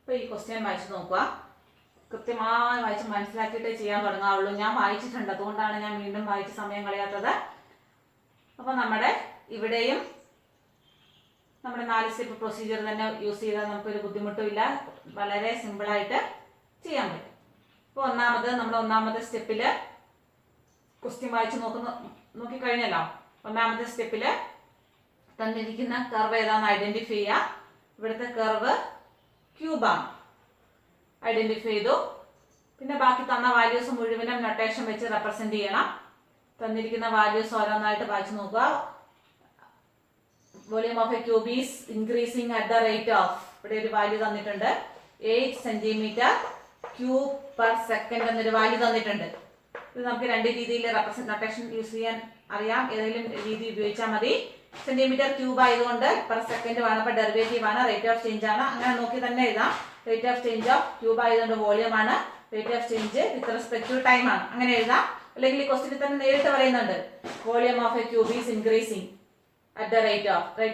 അപ്പോൾ ഈ ക്വസ്റ്റ്യൻ വായിച്ച് നോക്കുക. കൃത്യമായി വായിച്ച് മനസ്സിലാക്കിയിട്ടേ ചെയ്യാൻ തുടങ്ങാവുള്ളൂ. ഞാൻ വായിച്ചിട്ടുണ്ട്, അതുകൊണ്ടാണ് ഞാൻ വീണ്ടും വായിച്ച് സമയം കളയാത്തത്. അപ്പോൾ നമ്മുടെ ഇവിടെയും നമ്മുടെ 4 സ്റ്റെപ്പ് പ്രൊസീജിയർ തന്നെ യൂസ് ചെയ്താൽ നമുക്കൊരു ബുദ്ധിമുട്ടുമില്ല, വളരെ സിമ്പിളായിട്ട് ചെയ്യാൻ പറ്റും. അപ്പോൾ നമ്മുടെ ഒന്നാമത്തെ സ്റ്റെപ്പിൽ ക്വസ്റ്റ്യൻ വായിച്ച് നോക്കിക്കഴിഞ്ഞല്ലോ. ഒന്നാമത്തെ സ്റ്റെപ്പിൽ തന്നിരിക്കുന്ന കർവ് ഏതാണെന്ന് ഐഡന്റിഫൈ ചെയ്യുക. ഇവിടുത്തെ കർവ് ക്യൂബാണ്, ഐഡന്റിഫൈ ചെയ്തു. പിന്നെ ബാക്കി തന്ന വാല്യൂസ് മുഴുവനും നൊട്ടേഷൻ വെച്ച് റെപ്രസെന്റ് ചെയ്യണം. തന്നിരിക്കുന്ന വാല്യൂസ് ഓരോന്നായിട്ട് വായിച്ചു നോക്കുക. Volume of a cube is increasing at the rate of, ഇവിടെ ഒരു വാല്യൂ തന്നിട്ടുണ്ട്, 8 സെന്റിമീറ്റർ ക്യൂബ് പെർ സെക്കൻഡ് എന്നൊരു വാല്യൂ തന്നിട്ടുണ്ട്. ഇത് നമുക്ക് രണ്ട് രീതിയിൽ നൊട്ടേഷൻ യൂസ് ചെയ്യാൻ അറിയാം, ഏതെങ്കിലും രീതി ഉപയോഗിച്ചാൽ മതി. സെന്റിമീറ്റർ ക്യൂബ് ആയതുകൊണ്ട് പെർ സെക്കൻഡ് ആണ്, അപ്പോൾ ഡെറിവേറ്റീവ് ആണ്, റേറ്റ് ഓഫ് ചേഞ്ച് ആണ്, അങ്ങനെ നോക്കി തന്നെ എഴുതാം. Rate of change of cube ആയതുകൊണ്ട് വോളിയം ആണ്, rate of change with respect to time ആണ്, അങ്ങനെ എഴുതാം. അല്ലെങ്കിൽ ഈ ക്വസ്റ്റിനിൽ തന്നെ നേരിട്ട് പറയുന്നുണ്ട്, volume of a cube is increasing at the rate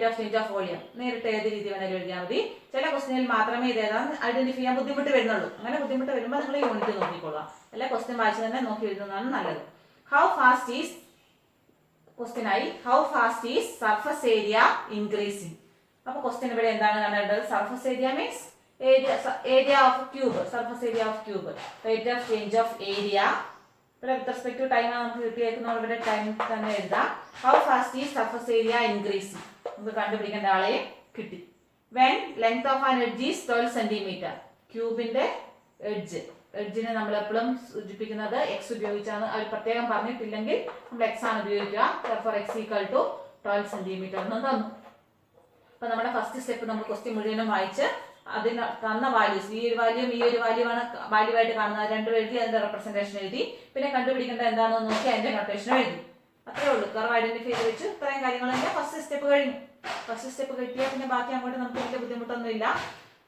of change of volume. നേരിട്ട് ഏത് രീതി വേണമെങ്കിലും എഴുതിയാൽ മതി. ചില ക്വസ്റ്റിനിൽ മാത്രമേ ഇത് ഏതാണെന്ന് ഐഡന്റിഫൈ ചെയ്യാൻ ബുദ്ധിമുട്ട് വരുന്നുള്ളൂ. അങ്ങനെ ബുദ്ധിമുട്ട് വരുമ്പോൾ നിങ്ങൾ യൂണിറ്റ് നോക്കിക്കൊള്ളുക, അല്ല ക്വസ്റ്റ്യൻ വായിച്ച് തന്നെ നോക്കി എഴുതുന്നതാണ് നല്ലത്. How fast is surface area increasing. അപ്പൊ ക്വസ്റ്റ്യൻ ഇവിടെ എന്താണ് കണ്ടത്? Surface area means area of cube, surface area of cube, rate of change of area. ഇവിടെ വിത്ത് റെസ്പെക്ട് ടു ടൈം ആണ് നമുക്ക് കിട്ടിയേക്കുന്നത്, ഇവിടെ ടൈം തന്നെ എഴുതാം. How fast is surface area increasing, നമുക്ക് കണ്ടുപിടിക്കേണ്ട ആളെ കിട്ടി. When length of an edge is 12 centimetre. ക്യൂബിന്റെ എഡ്ജിനെ നമ്മൾ എപ്പോഴും സൂചിപ്പിക്കുന്നത് എക്സ് ഉപയോഗിച്ചാണ്. അവർ പ്രത്യേകം പറഞ്ഞിട്ടില്ലെങ്കിൽ നമ്മൾ എക്സ് ആണ് ഉപയോഗിക്കുക. For x equal to 12 centimetre എന്ന് തന്നു. അപ്പൊ നമ്മുടെ ഫസ്റ്റ് സ്റ്റെപ്പ് നമ്മൾ ക്വസ്റ്റ്യൻ മുഴുവനും വായിച്ച് അതിന് തന്ന വാല്യൂസ്, ഈ ഒരു വാല്യൂ ആണ് വാല്യൂ ആയിട്ട് കാണുന്നത്, രണ്ടും എഴുതി അതിന്റെ റെപ്രസെന്റേഷൻ എഴുതി. പിന്നെ കണ്ടുപിടിക്കേണ്ടത് എന്താണെന്ന് നോക്കി അതിന്റെ നൊട്ടേഷൻ എഴുതി. അത്രേ ഉള്ളൂ. കർവ് ഐഡന്റിഫൈ ചെയ്ത് വെച്ച് ഇത്രയും കാര്യങ്ങൾ തന്നെ ഫസ്റ്റ് സ്റ്റെപ്പ് കഴിഞ്ഞു. ഫസ്റ്റ് സ്റ്റെപ്പ് കിട്ടിയാൽ പിന്നെ ബാക്കി അങ്ങോട്ട് നമുക്ക് വലിയ ബുദ്ധിമുട്ടൊന്നുമില്ല.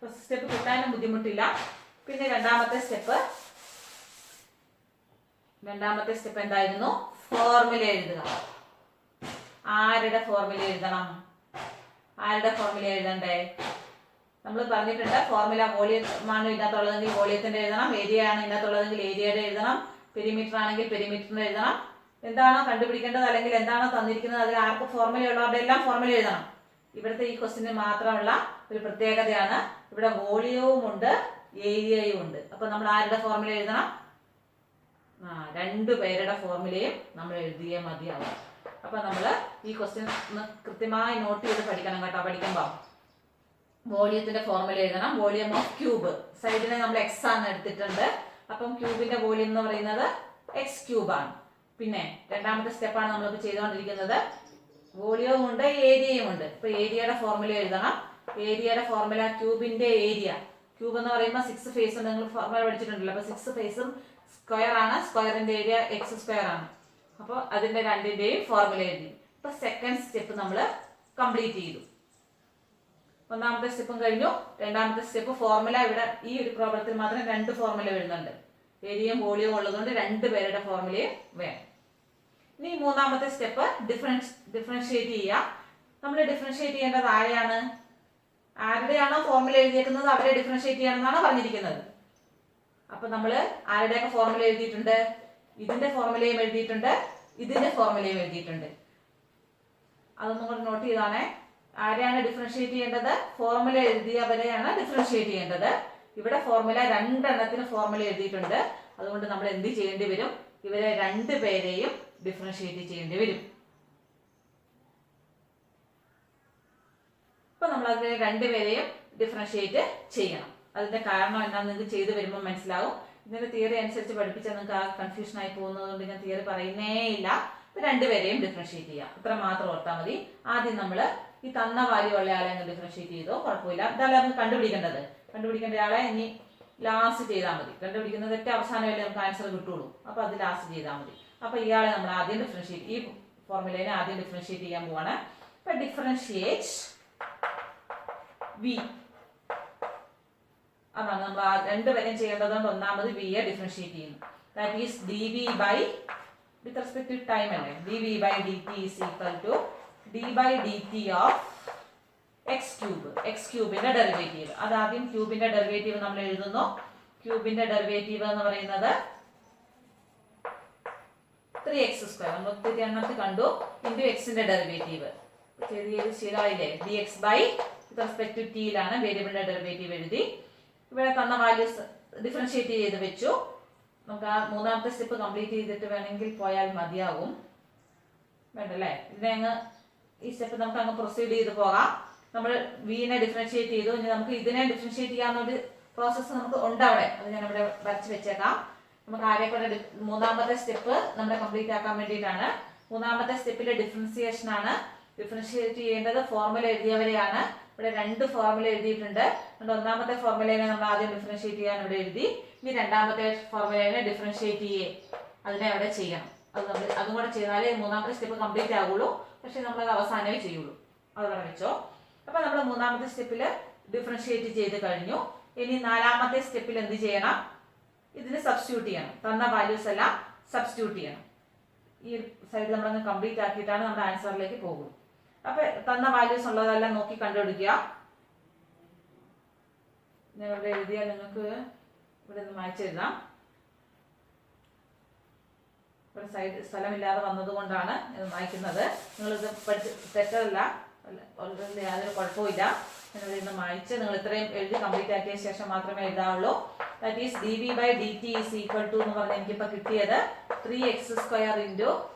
ഫസ്റ്റ് സ്റ്റെപ്പ് കിട്ടാനും ബുദ്ധിമുട്ടില്ല. പിന്നെ രണ്ടാമത്തെ സ്റ്റെപ്പ് എന്തായിരുന്നു? ഫോർമുല എഴുതുക. ആരുടെ ഫോർമുല എഴുതണം? ആരുടെ ഫോർമുല എഴുതണ്ടേ? നമ്മൾ പറഞ്ഞിട്ടുണ്ട്, ഫോർമുല വോളിയമാണ് ഇതിനകത്തുള്ളതെങ്കിൽ വോളിയത്തിന്റെ എഴുതണം, ഏരിയ ആണ് ഇതിനകത്തുള്ളതെങ്കിൽ ഏരിയയുടെ എഴുതണം, പെരിമീറ്റർ ആണെങ്കിൽ പെരിമീറ്ററിന്റെ എഴുതണം. എന്താണോ കണ്ടുപിടിക്കേണ്ടത് അല്ലെങ്കിൽ എന്താണോ തന്നിരിക്കുന്നത് അതിൽ ആർക്ക് ഫോർമുല ഉള്ളവരുടെ എല്ലാം ഫോർമുല എഴുതണം. ഇവിടുത്തെ ഈ ക്വസ്റ്റിന് മാത്രമുള്ള ഒരു പ്രത്യേകതയാണ്, ഇവിടെ വോളിയവും ഉണ്ട് ഏരിയയും ഉണ്ട്. അപ്പൊ നമ്മൾ ആരുടെ ഫോർമുല എഴുതണം? രണ്ടു പേരുടെ ഫോർമുലയും നമ്മൾ എഴുതിയേ മതിയാവും. അപ്പൊ നമ്മൾ ഈ ക്വസ്റ്റ്യൻ കൃത്യമായി നോട്ട് ചെയ്ത് പഠിക്കണം കേട്ടോ. പഠിക്കുമ്പോൾ വോളിയത്തിന്റെ ഫോർമുല എഴുതണം. വോളിയം ഓഫ് ക്യൂബ്, സൈഡിനെ നമ്മൾ എക്സ് ആണ് എടുത്തിട്ടുണ്ട്. അപ്പം ക്യൂബിന്റെ വോളിയം എന്ന് പറയുന്നത് എക്സ് ക്യൂബ് ആണ്. പിന്നെ രണ്ടാമത്തെ സ്റ്റെപ്പാണ് നമ്മളിപ്പോൾ ചെയ്തുകൊണ്ടിരിക്കുന്നത്. വോളിയവും ഉണ്ട് ഏരിയയും ഉണ്ട്. ഇപ്പൊ ഏരിയയുടെ ഫോർമുല എഴുതണം. ഏരിയയുടെ ഫോർമുല ക്യൂബിന്റെ ഏരിയ, ക്യൂബ് എന്ന് പറയുമ്പോൾ 6 ഫേസ് ഉണ്ട്, നിങ്ങൾ ഫോർമുല പഠിച്ചിട്ടുണ്ടല്ലോ. അപ്പൊ 6 ഫേസും സ്ക്വയർ ആണ്, സ്ക്വയറിന്റെ ഏരിയ എക്സ് സ്ക്വയർ ആണ്. അപ്പോൾ അതിന്റെ രണ്ടിന്റെയും ഫോർമുല എഴുതി. ഇപ്പൊ സെക്കൻഡ് സ്റ്റെപ്പ് നമ്മൾ കംപ്ലീറ്റ് ചെയ്തു. ഒന്നാമത്തെ സ്റ്റെപ്പും കഴിഞ്ഞു. രണ്ടാമത്തെ സ്റ്റെപ്പ് ഫോർമുല, ഇവിടെ ഈ ഒരു പ്രോബ്ലത്തിൽ മാത്രം 2 ഫോർമുല വരുന്നുണ്ട്. ഏരിയയും വോളിയവും ഉള്ളതുകൊണ്ട് 2 പേരുടെ ഫോർമുലയും വേണം. ഇനി മൂന്നാമത്തെ സ്റ്റെപ്പ് ഡിഫറൻഷിയേറ്റ് ചെയ്യുക. നമ്മൾ ഡിഫറൻഷിയേറ്റ് ചെയ്യേണ്ടത് ആരെയാണ്? ആരുടെയാണോ ഫോർമുല എഴുതിയേക്കുന്നത് അവരെ ഡിഫറൻഷിയേറ്റ് ചെയ്യണമെന്നാണ് പറഞ്ഞിരിക്കുന്നത്. അപ്പൊ നമ്മൾ ആരുടെയൊക്കെ ഫോർമുല എഴുതിയിട്ടുണ്ട്? ഇതിന്റെ ഫോർമുലയും എഴുതിയിട്ടുണ്ട്, ഇതിന്റെ ഫോർമുലയും എഴുതിയിട്ടുണ്ട്. അതൊന്നും കൂടെ നോട്ട് ചെയ്താണേ. ആരെയാണ് ഡിഫറൻഷിയേറ്റ് ചെയ്യേണ്ടത്? ഫോർമുല എഴുതിയവരെയാണ് ഡിഫറൻഷിയേറ്റ് ചെയ്യേണ്ടത്. ഇവിടെ ഫോർമുല 2 എണ്ണത്തിന് ഫോർമുല എഴുതിയിട്ടുണ്ട്. അതുകൊണ്ട് നമ്മൾ എന്ത് ചെയ്യേണ്ടി വരും? ഇവരെ 2 പേരെയും ഡിഫറൻഷിയേറ്റ് ചെയ്യേണ്ടി വരും. അപ്പൊ നമ്മൾ അതിനെ 2 പേരെയും ഡിഫറൻഷിയേറ്റ് ചെയ്യണം. അതിന്റെ കാരണം എന്താണെന്ന് നിങ്ങൾക്ക് ചെയ്തു വരുമ്പോൾ മനസ്സിലാവും. ഇതിന്റെ തിയറി അനുസരിച്ച് പഠിപ്പിച്ചാൽ നിങ്ങൾക്ക് ആ കൺഫ്യൂഷൻ ആയി പോകുന്നതുകൊണ്ട് ഞാൻ തിയറി പറയുന്നേ ഇല്ല. 2 പേരെയും ഡിഫറൻഷിയേറ്റ് ചെയ്യാം, ഇത്ര മാത്രം ഓർത്താൽ മതി. ആദ്യം നമ്മൾ ഈ തന്ന വാല്യൂ ഉള്ള ആളെ ഡിഫറൻഷിയേറ്റ് ചെയ്തോ, കുഴപ്പമില്ല. ഇതല്ല നമുക്ക് കണ്ടുപിടിക്കേണ്ട ആളെ ഇനി ലാസ്റ്റ് ചെയ്താൽ മതി. കണ്ടുപിടിക്കുന്നത് തെറ്റ് അവസാനമല്ലേ നമുക്ക് ആൻസർ കിട്ടുള്ളൂ. അപ്പൊ അത് ലാസ്റ്റ് ചെയ്താൽ മതി. അപ്പൊ ഇയാളെ നമ്മൾ ആദ്യം ഡിഫറൻഷിയേറ്റ്, ഈ ഫോർമുലേനെ ആദ്യം ഡിഫറൻഷിയേറ്റ് ചെയ്യാൻ പോവാണ്. അപ്പൊ ഡിഫറൻഷിയേറ്റ് വി അതാണ് നമ്മൾ 2 പേരെയും ചെയ്യേണ്ടതുകൊണ്ട് ഒന്നാമത് വിയെ ഡിഫറൻഷിയേറ്റ് ചെയ്യുന്നു. That is d v by with respect to time അല്ലേ, dv by dt is equal to d by dt of x cube. X ക്യൂബിന്റെ ഡെറിവേറ്റീവ്. അതാദ്യം ക്യൂബിന്റെ ഡെറിവേറ്റീവ് നമ്മൾ എഴുതുന്നു. ക്യൂബിന്റെ ഡെറിവേറ്റീവ് എന്ന് പറയുന്നത് 3x². നമ്മൾ ഒത്തിരി എണ്ണത്തിൽ കണ്ടു. ഇൻറ്റു എക്സിന്റെ ഡെറിവേറ്റീവ് ചെറിയ ശീലമായില്ലേ. dx ബൈ റെസ്പെക്ട് ടു ടിയിലാണ് വേരിയബിളിന്റെ ഡെറിവേറ്റീവ് എഴുതി. ഇവിടെ തന്ന വാല്യൂസ് ഡിഫറൻഷിയേറ്റ് ചെയ്ത് വെച്ചു. നമുക്ക് ആ മൂന്നാമത്തെ സ്റ്റെപ്പ് കംപ്ലീറ്റ് ചെയ്തിട്ട് വേണമെങ്കിൽ പോയാൽ മതിയാവും. വേണ്ടല്ലേ? ഇതിനെ അങ്ങ് ഈ സ്റ്റെപ്പ് നമുക്ക് അങ്ങ് പ്രൊസീഡ് ചെയ്ത് പോകാം. നമ്മൾ വിനെ ഡിഫറൻഷിയേറ്റ് ചെയ്തു. ഇനി നമുക്ക് ഇതിനെ ഡിഫറൻഷിയേറ്റ് ചെയ്യാവുന്നൊരു പ്രോസസ്സ് നമുക്ക് ഉണ്ട് അവിടെ. അത് ഞാൻ ഇവിടെ വരച്ച് വെച്ചേക്കാം. നമുക്ക് ആരെക്കൊണ്ട് മൂന്നാമത്തെ സ്റ്റെപ്പ് നമ്മുടെ കംപ്ലീറ്റ് ആക്കാൻ വേണ്ടിയിട്ടാണ്. മൂന്നാമത്തെ സ്റ്റെപ്പിലെ ഡിഫറൻസിയേഷൻ ആണ്. ഡിഫറൻഷിയേറ്റ് ചെയ്യേണ്ടത് ഫോർമുല എഴുതിയവരെയാണ്. ഇവിടെ 2 ഫോർമുല എഴുതിയിട്ടുണ്ട്. ഒന്നാമത്തെ ഫോർമുലേനെ നമ്മൾ ആദ്യം ഡിഫറൻഷിയേറ്റ് ചെയ്യാൻ ഇവിടെ എഴുതി. ഇനി രണ്ടാമത്തെ ഫോർമുലേനെ ഡിഫറൻഷിയേറ്റ് അതിനെ അവിടെ ചെയ്യണം. അതും കൂടെ ചെയ്താലേ മൂന്നാമത്തെ സ്റ്റെപ്പ് കംപ്ലീറ്റ് ആകുള്ളൂ. പക്ഷെ നമ്മളത് അവസാനമേ ചെയ്യുള്ളൂ. അതവിടെ വെച്ചോ. അപ്പൊ നമ്മൾ മൂന്നാമത്തെ സ്റ്റെപ്പിൽ ഡിഫറൻഷിയേറ്റ് ചെയ്ത് കഴിഞ്ഞു. ഇനി നാലാമത്തെ സ്റ്റെപ്പിൽ എന്ത് ചെയ്യണം? ഇതിന് സബ്സ്റ്റിറ്റ്യൂട്ട് ചെയ്യണം. തന്ന വാല്യൂസ് എല്ലാം സബ്സ്റ്റിറ്റ്യൂട്ട് ചെയ്യണം. ഈ സൈഡ് നമ്മളങ്ങ് കംപ്ലീറ്റ് ആക്കിയിട്ടാണ് നമ്മുടെ ആൻസറിലേക്ക് പോകും. അപ്പൊ തന്ന വാല്യൂസ് ഉള്ളതെല്ലാം നോക്കി കണ്ടുപിടിക്കുക. ഞാൻ ഇവിടെ എഴുതിയാൽ നിങ്ങൾക്ക് ഇവിടെ നിന്ന് മായ്ച്ചെഴുതാം. ഇവിടെ സൈഡ് സ്ഥലമില്ലാതെ വന്നത് കൊണ്ടാണ് ഇത് വായിക്കുന്നത്. നിങ്ങളിത് പഠിച്ച് തെറ്റല്ല, യാതൊരു കുഴപ്പമില്ല. ഇവിടെ നിന്ന് മായ്ച്ച് നിങ്ങൾ ഇത്രയും എഴുതി കംപ്ലീറ്റ് ആക്കിയ ശേഷം മാത്രമേ എഴുതാവുള്ളൂ. That is dv/dt is equal to എന്ന് പറഞ്ഞ് എനിക്കിപ്പോൾ കിട്ടിയത് 3x² ഇൻറ്റു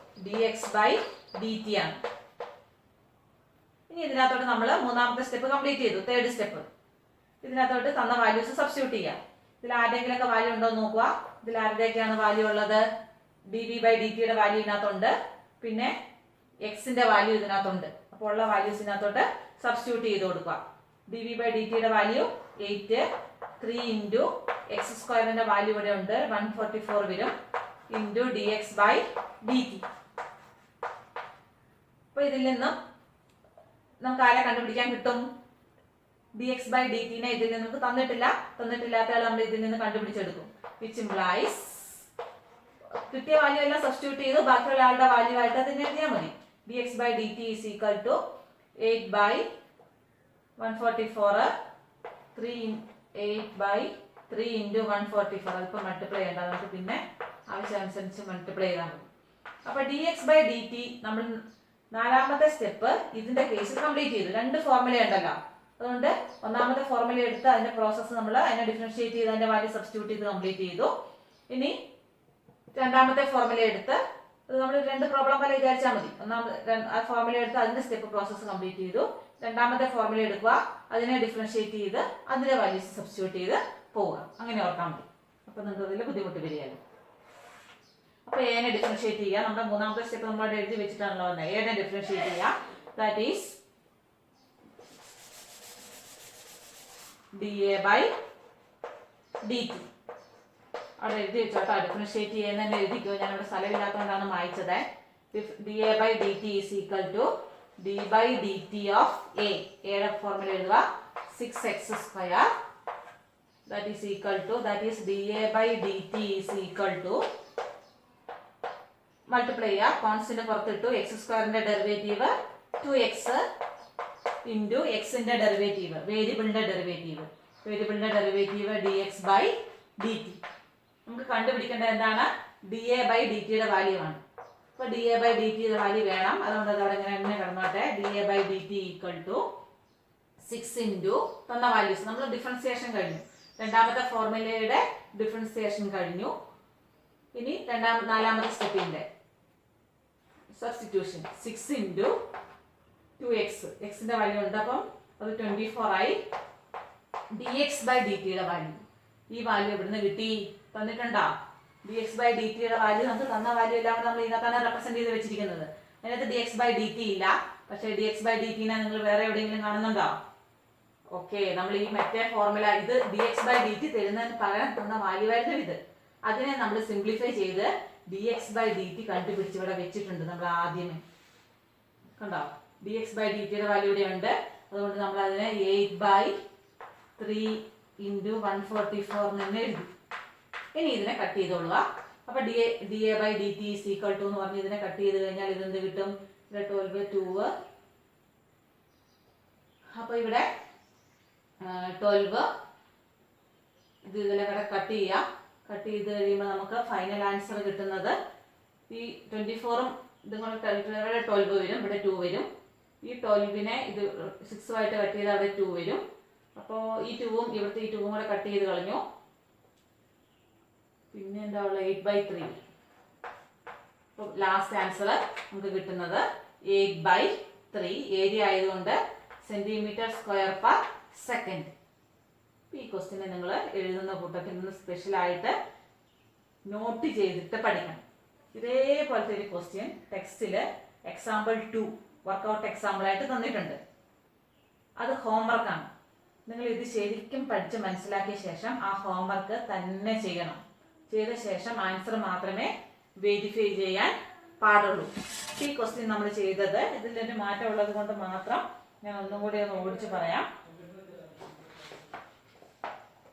dx/dt ആണ്. ഇനി ഇതിനകത്തോട്ട് നമ്മൾ മൂന്നാമത്തെ സ്റ്റെപ്പ് കംപ്ലീറ്റ് ചെയ്തു. തേർഡ് സ്റ്റെപ്പ് ഇതിനകത്തോട്ട് തന്ന വാല്യൂസ് സബ്സ്റ്റിറ്റ്യൂട്ട് ചെയ്യാം. ഇതിൽ ആരുടെയെങ്കിലൊക്കെ വാല്യൂ ഉണ്ടോ എന്ന് നോക്കുക. ഇതിൽ ആരുടെയൊക്കെയാണ് വാല്യൂ ഉള്ളത്? dv/dtയുടെ വാല്യൂ ഇതിനകത്തുണ്ട്. പിന്നെ എക്സിന്റെ വാല്യൂ ഇതിനകത്തുണ്ട്. അപ്പോൾ ഉള്ള വാല്യൂസ് ഇതിനകത്തോട്ട് സബ്സ്റ്റിറ്റ്യൂട്ട് ചെയ്ത് കൊടുക്കുക. dv/dtയുടെ വാല്യൂ 8, 3 ഇൻറ്റു x²ന്റെ വാല്യൂ ഇവിടെ ഉണ്ട് 144 വരും ഇൻറ്റു dx/dt. അപ്പൊ ഇതിൽ നിന്നും നമുക്ക് ആരെ കണ്ടുപിടിക്കാൻ കിട്ടും? dx/dt-നെ ഇതിൽ നിന്ന് നമുക്ക് തന്നിട്ടില്ലാത്ത ആൾ നമ്മൾ ഇതിൽ നിന്ന് കണ്ടുപിടിച്ചെടുക്കും. വിച്ച് ഇംപ്ലൈസ് കിട്ടിയ വാല്യൂ എല്ലാം സബ്സ്റ്റിറ്റ്യൂട്ട് ചെയ്ത് ബാക്കിയുള്ള ആളുടെ വാല്യൂ ആയിട്ട് അതിനെ എഴുതിയാൽ മതി. dx/dt is equal to 8/144 8/3 into 144. അതിപ്പോൾ മൾട്ടിപ്ലൈ ചെയ്യേണ്ട, നമുക്ക് പിന്നെ ആവശ്യാനുസരിച്ച് മൾട്ടിപ്ലൈ ചെയ്താൽ മതി. അപ്പൊ dx/dt നമ്മൾ നാലാമത്തെ സ്റ്റെപ്പ് ഇതിന്റെ കേസിൽ കംപ്ലീറ്റ് ചെയ്തു. 2 ഫോർമുല ഉണ്ടല്ലോ. അതുകൊണ്ട് ഒന്നാമത്തെ ഫോർമുല എടുത്ത് അതിന്റെ പ്രോസസ്സ് നമ്മൾ അതിനെ ഡിഫറൻഷിയേറ്റ് ചെയ്ത് അതിന്റെ വാല്യൂ സബ്സ്റ്റിറ്റ്യൂട്ട് ചെയ്ത് കംപ്ലീറ്റ് ചെയ്തു. ഇനി രണ്ടാമത്തെ ഫോർമുല എടുത്ത് നമ്മൾ 2 പ്രോബ്ലം പോലെ വിചാരിച്ചാൽ മതി. ആ ഫോർമുല എടുത്ത് അതിന്റെ സ്റ്റെപ്പ് പ്രോസസ്സ് കംപ്ലീറ്റ് ചെയ്തു. രണ്ടാമത്തെ ഫോർമുല എടുക്കുക, അതിനെ ഡിഫറൻഷിയേറ്റ് ചെയ്ത് അതിന്റെ വാല്യൂസ് സബ്സ്റ്റിറ്റ്യൂട്ട് ചെയ്ത് പോവുക. അങ്ങനെ ഓർക്കാൻ മതി. അപ്പൊ നിങ്ങൾക്ക് അതിൽ ബുദ്ധിമുട്ട് വരികയല്ലോ. അപ്പൊ എനെ ഡിഫറൻഷിയേറ്റ് ചെയ്യുക. നമ്മുടെ മൂന്നാമത്തെ സ്റ്റെപ്പ് നമ്മളോട് എഴുതി വെച്ചിട്ടാണല്ലോ വന്നത്. എനെ ഡിഫറൻഷിയേറ്റ് ചെയ്യുക. That is dA/dt. അവിടെ എഴുതി വെച്ചോട്ടോ. ഡിഫറൻഷിയേറ്റ് ചെയ്യുന്നതിന്റെ എഴുതിക്കോ. ഞാൻ ഇവിടെ സ്ഥലമില്ലാത്തതുകൊണ്ടാണ് വായിച്ചത്. dA/dt is equal to d/dt of a. എയുടെ ഫോർമുല എഴുതുക 6x². that is equal to dA/dt is equal to multiply ചെയ്യുക. കോൺസ്റ്റന്റ് പുറത്തിട്ടു. x² ഡെറിവേറ്റീവ് 2x ഇൻറ്റു എക്സിന്റെ ഡെറിവേറ്റീവ് വേരിയബിളിന്റെ ഡെറിവേറ്റീവ് dx/dt. നമുക്ക് കണ്ടുപിടിക്കേണ്ട എന്താണ്? dA/dtയുടെ വാല്യൂ ആണ്. അപ്പൊ dA/dtയുടെ വാല്യൂ വേണം. അതുകൊണ്ട് അത് അവിടെ ഇങ്ങനെ കിടന്നോട്ടെ. dA/dt ഈക്വൽ ടു 6 ഇൻറ്റു തന്ന വാല്യൂസ്. നമ്മൾ ഡിഫറൻസിയേഷൻ കഴിഞ്ഞു. രണ്ടാമത്തെ ഫോർമുലയുടെ ഡിഫറൻസിയേഷൻ കഴിഞ്ഞു. ഇനി നാലാമത്തെ സ്റ്റെപ്പിന്റെ സബ്സ്റ്റിറ്റ്യൂഷൻ 6 ഇൻറ്റു 2x. എക്സിന്റെ വാല്യൂ ഉണ്ട്. അപ്പം അത് 24 ആയി. dx/dtയുടെ വാല്യൂ, ഈ വാല്യൂ ഇവിടുന്ന് കിട്ടി. തന്നിട്ടുണ്ടോ? dx/dtയുടെ വാല്യൂ നമുക്ക് തന്ന വാല്യൂ എല്ലാം നമ്മൾ ഇതിനകത്താണ് റെപ്രസെന്റ് ചെയ്ത് വെച്ചിരിക്കുന്നത്. അതിനകത്ത് dx/dt ഇല്ല. പക്ഷേ dx/dt-നെ നിങ്ങൾ വേറെ എവിടെയെങ്കിലും കാണുന്നുണ്ടോ? ഓക്കെ, നമ്മൾ ഈ മറ്റേ ഫോർമുല ഇത് dx/dt തരുന്നതിന് പകരം തന്ന വാല്യൂ ആയിരുന്നു ഇത്. അതിനെ നമ്മൾ സിംപ്ലിഫൈ ചെയ്ത് dx/dt കണ്ടുപിടിച്ച് ഇവിടെ വെച്ചിട്ടുണ്ട്. നമ്മൾ ആദ്യമേ കണ്ടോ? dx/dtയുടെ വാല്യൂ ഇവിടെ ഉണ്ട്. അതുകൊണ്ട് നമ്മൾ അതിനെ 8/3 ഇൻറ്റു 144 തന്നെ എഴുതി. ഇനി ഇതിനെ കട്ട് ചെയ്തോളുക. അപ്പൊ dA/dt ഈസ് ഈക്വൽ ടു എന്ന് പറഞ്ഞ് ഇതിനെ കട്ട് ചെയ്ത് കഴിഞ്ഞാൽ ഇതെന്ത് കിട്ടും? 12 2 അപ്പോൾ ഇവിടെ 12 ഇതിലെ കൂടെ കട്ട് ചെയ്യാം. കട്ട് ചെയ്ത് കഴിയുമ്പോൾ നമുക്ക് ഫൈനൽ ആൻസർ കിട്ടുന്നത് ഈ 24ഉം ഇതും കൂടെ 12 വരും, ഇവിടെ 2 വരും. ഈ 12നെ ഇത് 6 കട്ട് ചെയ്ത് അവിടെ 2 വരും. അപ്പോൾ ഈ 2ഉം ഇവിടുത്തെ ഈ 2ഉം കൂടെ കട്ട് ചെയ്ത് കളഞ്ഞു. പിന്നെ എന്താ ഉള്ളത്? 8/3. അപ്പോൾ ലാസ്റ്റ് ആൻസർ നമുക്ക് കിട്ടുന്നത് 8/3. ഏരിയ ആയതുകൊണ്ട് cm²/s. ഈ ക്വസ്റ്റ്യനെ നിങ്ങൾ എഴുതുന്ന കൂട്ടത്തിൽ നിന്ന് സ്പെഷ്യലായിട്ട് നോട്ട് ചെയ്തിട്ട് പഠിക്കണം. ഇതേപോലത്തെ ഒരു ക്വസ്റ്റ്യൻ ടെക്സ്റ്റിൽ എക്സാമ്പിൾ 2 വർക്കൗട്ട് എക്സാമ്പിളായിട്ട് തന്നിട്ടുണ്ട്. അത് ഹോംവർക്കാണ്. നിങ്ങൾ ഇത് ശരിക്കും പഠിച്ച് മനസ്സിലാക്കിയ ശേഷം ആ ഹോംവർക്ക് തന്നെ ചെയ്യണം. ചെയ്ത ശേഷം ആൻസർ മാത്രമേ വെരിഫൈ ചെയ്യാൻ പാടുള്ളൂ. ഈ ക്വസ്റ്റ്യൻ നമ്മൾ ചെയ്തത് ഇതിലൊരു മാറ്റം ഉള്ളത് കൊണ്ട് മാത്രം ഞാൻ ഒന്നും കൂടി ഒന്ന് ഓടിച്ച് പറയാം.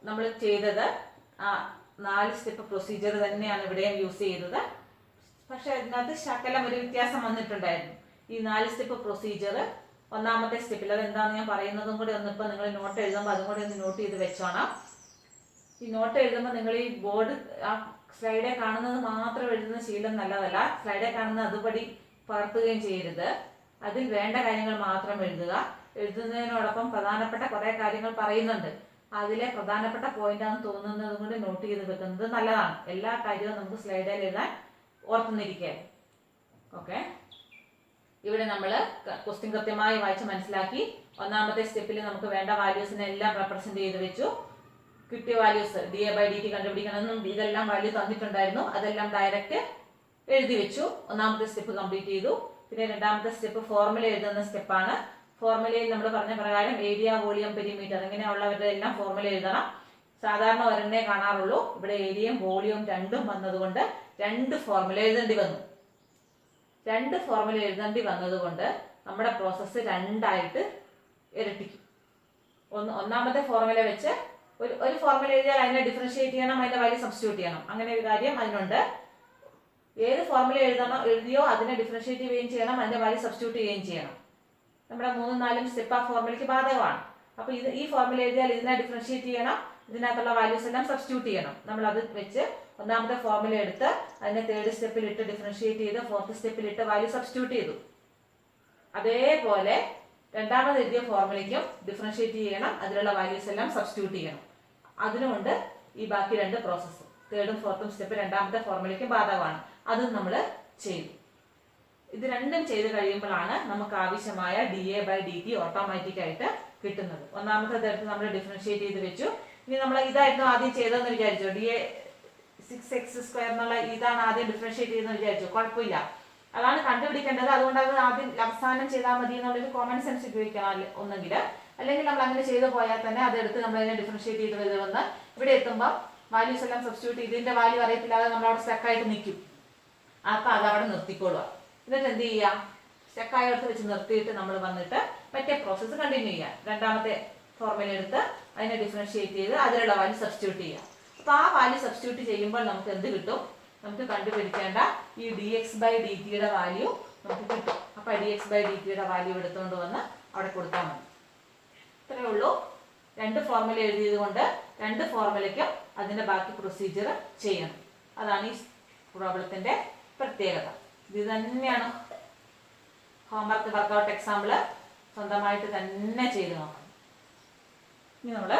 നമ്മൾ ചെയ്തത് ആ 4 സ്റ്റെപ്പ് പ്രൊസീജിയർ തന്നെയാണ് ഇവിടെയും യൂസ് ചെയ്തത്. പക്ഷെ അതിനകത്ത് ശകലം ഒരു വ്യത്യാസം വന്നിട്ടുണ്ടായിരുന്നു. ഈ 4 സ്റ്റെപ്പ് പ്രൊസീജിയർ ഒന്നാമത്തെ സ്റ്റെപ്പിൽ അതെന്താണെന്ന് ഞാൻ പറയുന്നതും കൂടി ഒന്നിപ്പോൾ നിങ്ങൾ നോട്ട് എഴുതുമ്പോൾ അതും കൂടി ഒന്ന് നോട്ട് ചെയ്ത് വെച്ചോണം. ഈ നോട്ട് എഴുതുമ്പോൾ നിങ്ങൾ ഈ ബോർഡ് ആ സ്ലൈഡിൽ കാണുന്നത് മാത്രം എഴുതുന്ന ശീലം നല്ലതല്ല. സ്ലൈഡിൽ കാണുന്നത് അതുപടി പകർത്തുകയും ചെയ്യരുത്. അതിൽ വേണ്ട കാര്യങ്ങൾ മാത്രം എഴുതുക. എഴുതുന്നതിനോടൊപ്പം പ്രധാനപ്പെട്ട കുറേ കാര്യങ്ങൾ പറയുന്നുണ്ട്. അതിലെ പ്രധാനപ്പെട്ട പോയിന്റാണെന്ന് തോന്നുന്നതും കൂടി നോട്ട് ചെയ്ത് വെക്കുന്നത് നല്ലതാണ്. എല്ലാ കാര്യവും നമുക്ക് സ്ലൈഡിൽ എഴുതാൻ ഓർത്തുന്നിരിക്കുക. ഓക്കെ, ഇവിടെ നമ്മൾ ക്വസ്റ്റ്യൻ കൃത്യമായി വായിച്ച് മനസ്സിലാക്കി. ഒന്നാമത്തെ സ്റ്റെപ്പിൽ നമുക്ക് വേണ്ട വാല്യൂസിനെ എല്ലാം റെപ്രസെന്റ് ചെയ്ത് വെച്ചു. കിട്ടിയ വാല്യൂസ് dA/dt കണ്ടുപിടിക്കണമെന്നും ഇതെല്ലാം വാല്യൂ തന്നിട്ടുണ്ടായിരുന്നു. അതെല്ലാം ഡയറക്റ്റ് എഴുതി വെച്ചു. ഒന്നാമത്തെ സ്റ്റെപ്പ് കംപ്ലീറ്റ് ചെയ്തു. പിന്നെ രണ്ടാമത്തെ സ്റ്റെപ്പ് ഫോർമുല എഴുതുന്ന സ്റ്റെപ്പാണ്. ഫോർമുലയിൽ നമ്മൾ പറഞ്ഞ പ്രകാരം ഏരിയ, വോളിയം, പെരിമീറ്റർ ഇങ്ങനെയുള്ളവരുടെ എല്ലാം ഫോർമുല എഴുതണം. സാധാരണ ഒരെണ്ണേ കാണാറുള്ളൂ. ഇവിടെ ഏരിയയും വോളിയവും രണ്ടും വന്നതുകൊണ്ട് 2 ഫോർമുല എഴുതേണ്ടി വന്നു. 2 ഫോർമുല എഴുതേണ്ടി വന്നതുകൊണ്ട് നമ്മുടെ പ്രോസസ്സ് 2ആയിട്ട് ഇരട്ടിക്കും. ഒന്നാമത്തെ ഫോർമുല വെച്ച് ഒരു ഫോർമുല എഴുതിയാൽ അതിനെ ഡിഫറൻഷിയേറ്റ് ചെയ്യണം, അതിന്റെ വാല്യൂ സബ്സ്റ്റിറ്റ്യൂട്ട് ചെയ്യണം. അങ്ങനെ ഒരു കാര്യം അതിനുണ്ട്. ഏത് ഫോർമുല എഴുതിയോ അതിനെ ഡിഫറൻഷിയേറ്റ് ചെയ്യുകയും ചെയ്യണം, അതിന്റെ വാല്യൂ സബ്സ്റ്റിറ്റ്യൂട്ട് ചെയ്യുകയും ചെയ്യണം. നമ്മുടെ 3ഉം 4ഉം സ്റ്റെപ്പ് ആ ഫോർമുലയ്ക്ക് ബാധകമാണ്. അപ്പൊ ഈ ഫോർമുല എഴുതിയാൽ ഇതിനെ ഡിഫറൻഷിയേറ്റ് ചെയ്യണം, ഇതിനകത്തുള്ള വാല്യൂസ് എല്ലാം സബ്സ്റ്റിറ്റ്യൂട്ട് ചെയ്യണം. നമ്മൾ അത് വെച്ച് ഒന്നാമത്തെ ഫോർമുല എടുത്ത് അതിനെ 3rd സ്റ്റെപ്പിൽ ഇട്ട് ഡിഫറൻഷിയേറ്റ് ചെയ്ത് 4th സ്റ്റെപ്പിൽ ഇട്ട് വാല്യൂ സബ്സ്റ്റിറ്റ്യൂട്ട് ചെയ്തു. അതേപോലെ രണ്ടാമത് എഴുതിയ ഫോർമുലയ്ക്കും ഡിഫറൻഷിയേറ്റ് ചെയ്യണം, അതിലുള്ള വാല്യൂസ് എല്ലാം സബ്സ്റ്റിറ്റ്യൂട്ട് ചെയ്യണം. അതിനുകൊണ്ട് ഈ ബാക്കി 2 പ്രോസസ്സ് 3rd ഉം 4th ഉം സ്റ്റെപ്പ് രണ്ടാമത്തെ ഫോർമുലയ്ക്കും ബാധകമാണ്. അതും നമ്മൾ ചെയ്തു. ഇത് രണ്ടും ചെയ്ത് കഴിയുമ്പോഴാണ് നമുക്ക് ആവശ്യമായ dA/dt ഓട്ടോമാറ്റിക് ആയിട്ട് കിട്ടുന്നത്. ഒന്നാമത്തെ എടുത്ത് നമ്മൾ ഡിഫറൻഷിയേറ്റ് ചെയ്ത് വെച്ചു. ഇനി നമ്മൾ ഇതായിരുന്നു ആദ്യം ചെയ്തതെന്ന് വിചാരിച്ചു. dA 6x² എന്നുള്ള ഇതാണ് ആദ്യം ഡിഫറൻഷിയേറ്റ് ചെയ്തെന്ന് വിചാരിച്ചു. കുഴപ്പമില്ല, അതാണ് കണ്ടുപിടിക്കേണ്ടത്. അതുകൊണ്ട് അത് ആദ്യം അവസാനം ചെയ്താൽ മതി എന്നുള്ളൊരു കോമൺ സെൻസ് ഉപയോഗിക്കണം ഒന്നെങ്കിൽ. അല്ലെങ്കിൽ നമ്മൾ അങ്ങനെ ചെയ്തു പോയാൽ തന്നെ അതെടുത്ത് നമ്മൾ അതിനെ ഡിഫറൻഷിയേറ്റ് ചെയ്ത് വന്ന് ഇവിടെ എത്തുമ്പോൾ വാല്യൂസ് എല്ലാം സബ്സ്റ്റിറ്റ്യൂട്ട് ഇതിന്റെ വാല്യൂ അറിയത്തില്ലാതെ നമ്മൾ അവിടെ സ്റ്റക്കായിട്ട് നിൽക്കും. അപ്പം അതവിടെ നിർത്തിക്കൊള്ളുക. എന്നിട്ട് എന്ത് ചെയ്യുക? സ്റ്റക്കായടുത്ത് വെച്ച് നിർത്തിയിട്ട് നമ്മൾ വന്നിട്ട് മറ്റേ പ്രോസസ്സ് കണ്ടിന്യൂ ചെയ്യുക. രണ്ടാമത്തെ ഫോർമുല എടുത്ത് അതിനെ ഡിഫറൻഷിയേറ്റ് ചെയ്ത് അതിലുള്ള വാല്യൂ സബ്സ്റ്റിറ്റ്യൂട്ട് ചെയ്യുക. അപ്പോൾ ആ വാല്യൂ സബ്സ്റ്റിറ്റ്യൂട്ട് ചെയ്യുമ്പോൾ നമുക്ക് എന്ത് കിട്ടും? നമുക്ക് കണ്ടുപിടിക്കേണ്ട ഈ dx/dtയുടെ വാല്യൂ നമുക്ക് കിട്ടും. അപ്പോൾ dx/dtയുടെ വാല്യൂ എടുത്തുകൊണ്ട് വന്ന് അവിടെ കൊടുത്താൽ മതി. ഇത്രയേ ഉള്ളൂ. 2 ഫോർമുല എഴുതിയത് കൊണ്ട് 2 ഫോർമുലയ്ക്കും അതിന്റെ ബാക്കി പ്രൊസീജിയർ ചെയ്യണം. അതാണ് ഈ പ്രോബ്ലത്തിന്റെ പ്രത്യേകത. ഇത് തന്നെയാണ് ഹോംവർക്ക് വർക്കൗട്ട് എക്സാമ്പിള്. സ്വന്തമായിട്ട് തന്നെ ചെയ്ത് നോക്കണം. ഇനി നമ്മൾ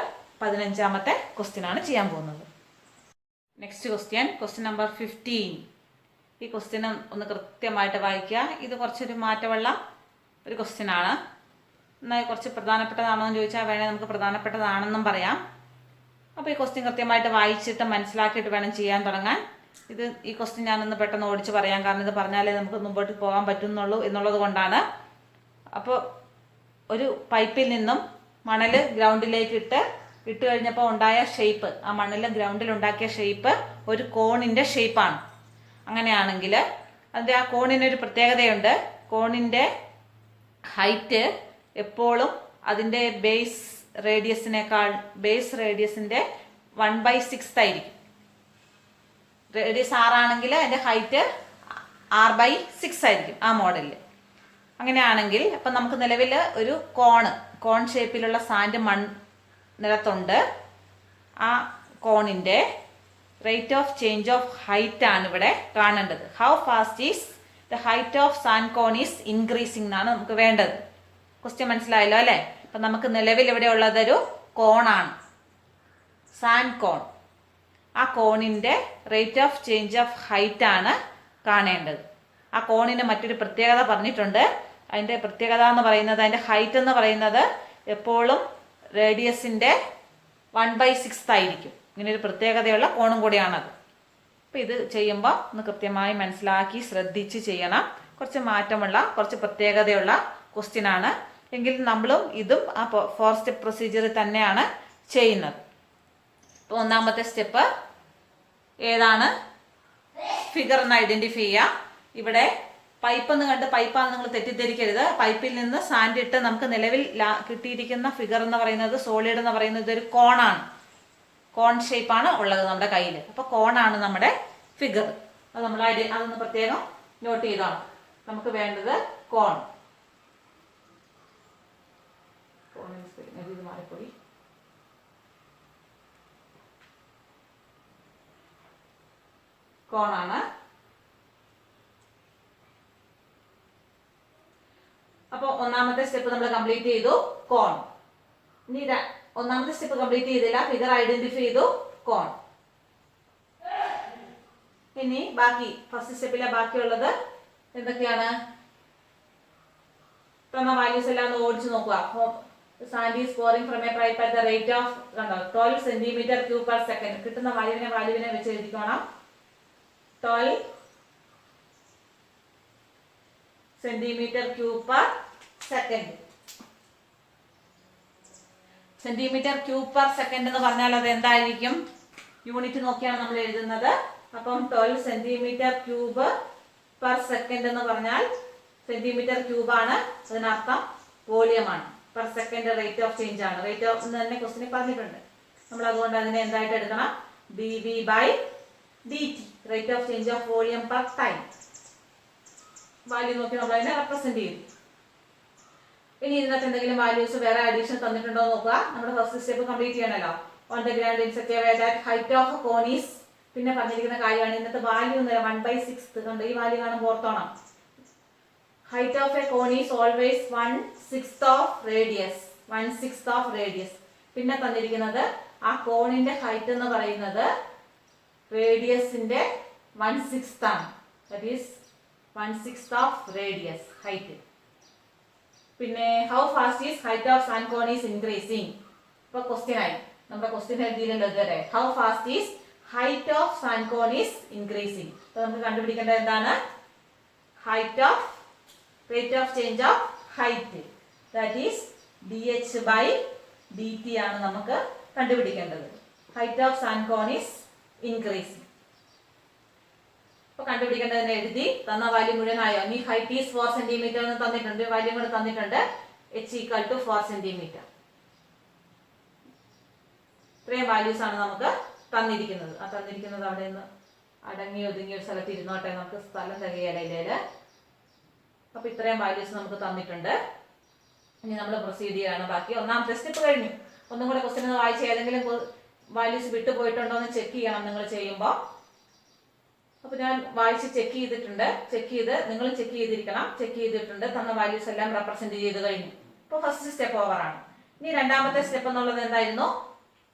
15ാമത്തെ ക്വസ്റ്റ്യൻ ആണ് ചെയ്യാൻ പോകുന്നത്. Next question number 15. ഈ ക്വസ്റ്റ്യൻ ഒന്ന് കൃത്യമായിട്ട് വായിക്കുക. ഇത് കുറച്ചൊരു മാറ്റമുള്ള ഒരു ക്വസ്റ്റ്യൻ ആണ്. എന്നാൽ കുറച്ച് പ്രധാനപ്പെട്ടതാണോ എന്ന് ചോദിച്ചാൽ വേണേൽ നമുക്ക് പ്രധാനപ്പെട്ടതാണെന്നും പറയാം. അപ്പോൾ ഈ ക്വസ്റ്റ്യൻ കൃത്യമായിട്ട് വായിച്ചിട്ട് മനസ്സിലാക്കിയിട്ട് വേണം ചെയ്യാൻ തുടങ്ങാൻ. ഈ ക്വസ്റ്റ്യൻ ഞാനൊന്ന് പെട്ടെന്ന് ഓടിച്ച് പറയാം, കാരണം ഇത് പറഞ്ഞാലേ നമുക്ക് മുമ്പോട്ട് പോകാൻ പറ്റുന്നുള്ളൂ എന്നുള്ളത് കൊണ്ടാണ്. അപ്പോൾ ഒരു പൈപ്പിൽ നിന്നും മണൽ ഗ്രൗണ്ടിലേക്ക് ഇട്ട് കഴിഞ്ഞപ്പോൾ ഉണ്ടായ ഷേപ്പ്, ആ മണ്ണിൽ ഗ്രൗണ്ടിൽ ഉണ്ടാക്കിയ ഷേപ്പ് ഒരു കോണിൻ്റെ ഷേപ്പാണ്. അങ്ങനെയാണെങ്കിൽ അതിൻ്റെ ആ കോണിനൊരു പ്രത്യേകതയുണ്ട്. കോണിൻ്റെ ഹൈറ്റ് എപ്പോഴും അതിൻ്റെ ബേസ് റേഡിയസിൻ്റെ 1/6 ആയിരിക്കും. റേഡിയസ് 6 ആണെങ്കിൽ അതിൻ്റെ ഹൈറ്റ് 6/6 ആയിരിക്കും ആ മോഡലിൽ. അങ്ങനെയാണെങ്കിൽ അപ്പം നമുക്ക് നിലവിൽ ഒരു കോണ് കോൺ ഷേപ്പിലുള്ള സാൻഡ് നിലത്തുണ്ട്. ആ കോണിൻ്റെ rate of change of height ആണ് ഇവിടെ കാണേണ്ടത്. How fast is the height of sand cone is increasing എന്നാണ് നമുക്ക് വേണ്ടത്. ക്വസ്റ്റ്യൻ മനസ്സിലായല്ലോ അല്ലേ? അപ്പം നമുക്ക് നിലവിൽ ഇവിടെ ഉള്ളതൊരു കോണാണ്, സാൻഡ് കോൺ. ആ കോണിൻ്റെ rate of change of height ആണ് കാണേണ്ടത്. ആ കോണിന് മറ്റൊരു പ്രത്യേകത പറഞ്ഞിട്ടുണ്ട്. അതിൻ്റെ പ്രത്യേകത എന്ന് പറയുന്നത്, അതിൻ്റെ ഹൈറ്റ് എന്ന് പറയുന്നത് എപ്പോഴും റേഡിയസിൻ്റെ 1/6 ആയിരിക്കും. ഇങ്ങനൊരു പ്രത്യേകതയുള്ള കോണും കൂടിയാണത്. അപ്പോൾ ഇത് ചെയ്യുമ്പോൾ ഒന്ന് കൃത്യമായി മനസ്സിലാക്കി ശ്രദ്ധിച്ച് ചെയ്യണം. കുറച്ച് മാറ്റമുള്ള, കുറച്ച് പ്രത്യേകതയുള്ള ക്വസ്റ്റ്യൻ ആണ്. എങ്കിലും നമ്മളും ഇതും ആ 4 സ്റ്റെപ്പ് പ്രൊസീജിയറിൽ തന്നെയാണ് ചെയ്യുന്നത്. അപ്പോൾ ഒന്നാമത്തെ സ്റ്റെപ്പ് ഏതാണ്? ഫിഗറിന് ഐഡൻറ്റിഫൈ ചെയ്യുക. ഇവിടെ പൈപ്പ് എന്ന് കണ്ട് പൈപ്പാണ് നിങ്ങൾ തെറ്റിദ്ധരിക്കരുത്. പൈപ്പിൽ നിന്ന് സാൻഡ് ഇട്ട് നമുക്ക് നിലവിൽ കിട്ടിയിരിക്കുന്ന ഫിഗർ എന്ന് പറയുന്നത്, സോളിഡ് എന്ന് പറയുന്നത് ഇതൊരു കോണാണ്. കോൺ ഷേപ്പാണ് ഉള്ളത് നമ്മുടെ കയ്യിൽ. അപ്പോൾ കോണാണ് നമ്മുടെ ഫിഗർ. അത് നമ്മൾ അതൊന്ന് പ്രത്യേകം നോട്ട് ചെയ്തോണം. നമുക്ക് വേണ്ടത് കോൺ. ഇത് മാറിപ്പോയി. കോണാണ്. അപ്പോൾ ഒന്നാമത്തെ സ്റ്റെപ്പ് നമ്മൾ കംപ്ലീറ്റ് ചെയ്തു, കോൺ. ഇനി ഒന്നാമത്തെ സ്റ്റെപ്പ് കംപ്ലീറ്റ് ചെയ്തില്ല, ഫിഗർ ഐഡന്റിഫൈ ചെയ്തു, കോൺ. ഇനി ബാക്കി ഫസ്റ്റ് സ്റ്റെപ്പിലെ ബാക്കിയുള്ളത് എന്തൊക്കെയാണ്? തന്ന വാല്യൂസ് എല്ലാം ഒന്ന് ഓടിച്ചു നോക്കുക. Sand is pouring from a pipe at the rate of 12 cm³/s. കിട്ടുന്ന വാല്യൂവിനെ വെച്ച് എഴുതിക്കണം. 12 cm³/s. cm³/s എന്ന് പറഞ്ഞാൽ അത് എന്തായിരിക്കും? യൂണിറ്റ് നോക്കിയാണ് നമ്മൾ എഴുതുന്നത്. അപ്പം 12 cm³/s എന്ന് പറഞ്ഞാൽ cm³ ആണ്. അതിനർത്ഥം വോളിയമാണ്. Per second rate of change ആണ്. റേറ്റ് ഓഫ് എന്ന് തന്നെ ക്വസ്റ്റിനെ പറഞ്ഞിട്ടുണ്ട്. നമ്മൾ അതുകൊണ്ട് അതിനെ എന്തായിട്ട് എടുക്കണം? dV/dt, rate of change of volume per time. Value നോക്കി നമ്മൾ അതിനെ റെപ്രസെന്റ് ചെയ്തു. ഇനി ഇതിനകത്ത് എന്തെങ്കിലും വാല്യൂസ് വേറെ അഡീഷൻ തന്നിട്ടുണ്ടോ നോക്കുക. നമ്മുടെ ഫസ്റ്റ് സ്റ്റെപ്പ് കംപ്ലീറ്റ് ചെയ്യണല്ലോ. On the ground in such a way that height of a cone is, പിന്നെ പറഞ്ഞിരിക്കുന്ന കാര്യമാണ് ഇന്നത്തെ വാല്യൂ എന്നല്ല, 1/6 കണ്ട് ഈ വാല്യൂ കാണുമ്പോൾ ഓർത്തോണം. Height of a cone is always 1/6 of radius. 1/6 of radius. പിന്നെ തന്നിരിക്കുന്നത് ആ കോണിന്റെ ഹൈറ്റ് എന്ന് പറയുന്നത് റേഡിയസിന്റെ 1/6 ആണ്. That is 1/6 of radius height. പിന്നെ how fast is height of sand cone is increasing. ഇപ്പൊ ക്വസ്റ്റ്യൻ ആയി. നമ്മുടെ ക്വസ്റ്റ്യൻ എഴുതിയില്ലല്ലോ ഇതുവരെ. How fast is height of sand cone is increasing. അപ്പൊ നമുക്ക് കണ്ടുപിടിക്കേണ്ടത് എന്താണ്? Height of rate of change of height, that is dH/dt ആണ് നമുക്ക് കണ്ടുപിടിക്കേണ്ടത്. Height of sand cone is increasing. അപ്പൊ കണ്ടുപിടിക്കേണ്ടതിനെ എഴുതി. തന്ന വാല്യൂ മുഴുവനായോ? ഇനി ഹൈറ്റ് ഈസ് 4 cm എന്ന് തന്നിട്ടുണ്ട്, വാല്യൂ കൂടെ തന്നിട്ടുണ്ട്. h = 4 cm. ഇത്രയും വാല്യൂസ് ആണ് നമുക്ക് തന്നിരിക്കുന്നത്. ആ തന്നിരിക്കുന്നത് അവിടെ നിന്ന് അടങ്ങി ഒതുങ്ങിയ ഒരു സ്ഥലത്ത് ഇരുന്നോട്ടെ, നമുക്ക് സ്ഥലം തികയല്ലേ. അപ്പൊ ഇത്രയും വാല്യൂസ് നമുക്ക് തന്നിട്ടുണ്ട്. ഇനി നമ്മൾ പ്രൊസീഡ് ചെയ്യാണ്. ബാക്കി ഒന്നാമത്തെ സ്റ്റെപ്പ് കഴിഞ്ഞു. ഒന്നും കൂടെ ക്വസ്റ്റ്യൻ ഒന്ന് വായിച്ച് ഏതെങ്കിലും വാല്യൂസ് വിട്ടുപോയിട്ടുണ്ടോ എന്ന് ചെക്ക് ചെയ്യണം നിങ്ങൾ ചെയ്യുമ്പോൾ. അപ്പൊ ഞാൻ വായിച്ച് ചെക്ക് ചെയ്തിട്ടുണ്ട്. ചെക്ക് ചെയ്ത് നിങ്ങൾ ചെക്ക് ചെയ്തിരിക്കണം. ചെക്ക് ചെയ്തിട്ടുണ്ട്. തന്ന വാല്യൂസ് എല്ലാം റെപ്രസെന്റ് ചെയ്ത് കഴിഞ്ഞു. ഇപ്പൊ ഫസ്റ്റ് സ്റ്റെപ്പ് ഓവറാണ്. ഇനി രണ്ടാമത്തെ സ്റ്റെപ്പ് എന്നുള്ളത് എന്തായിരുന്നു?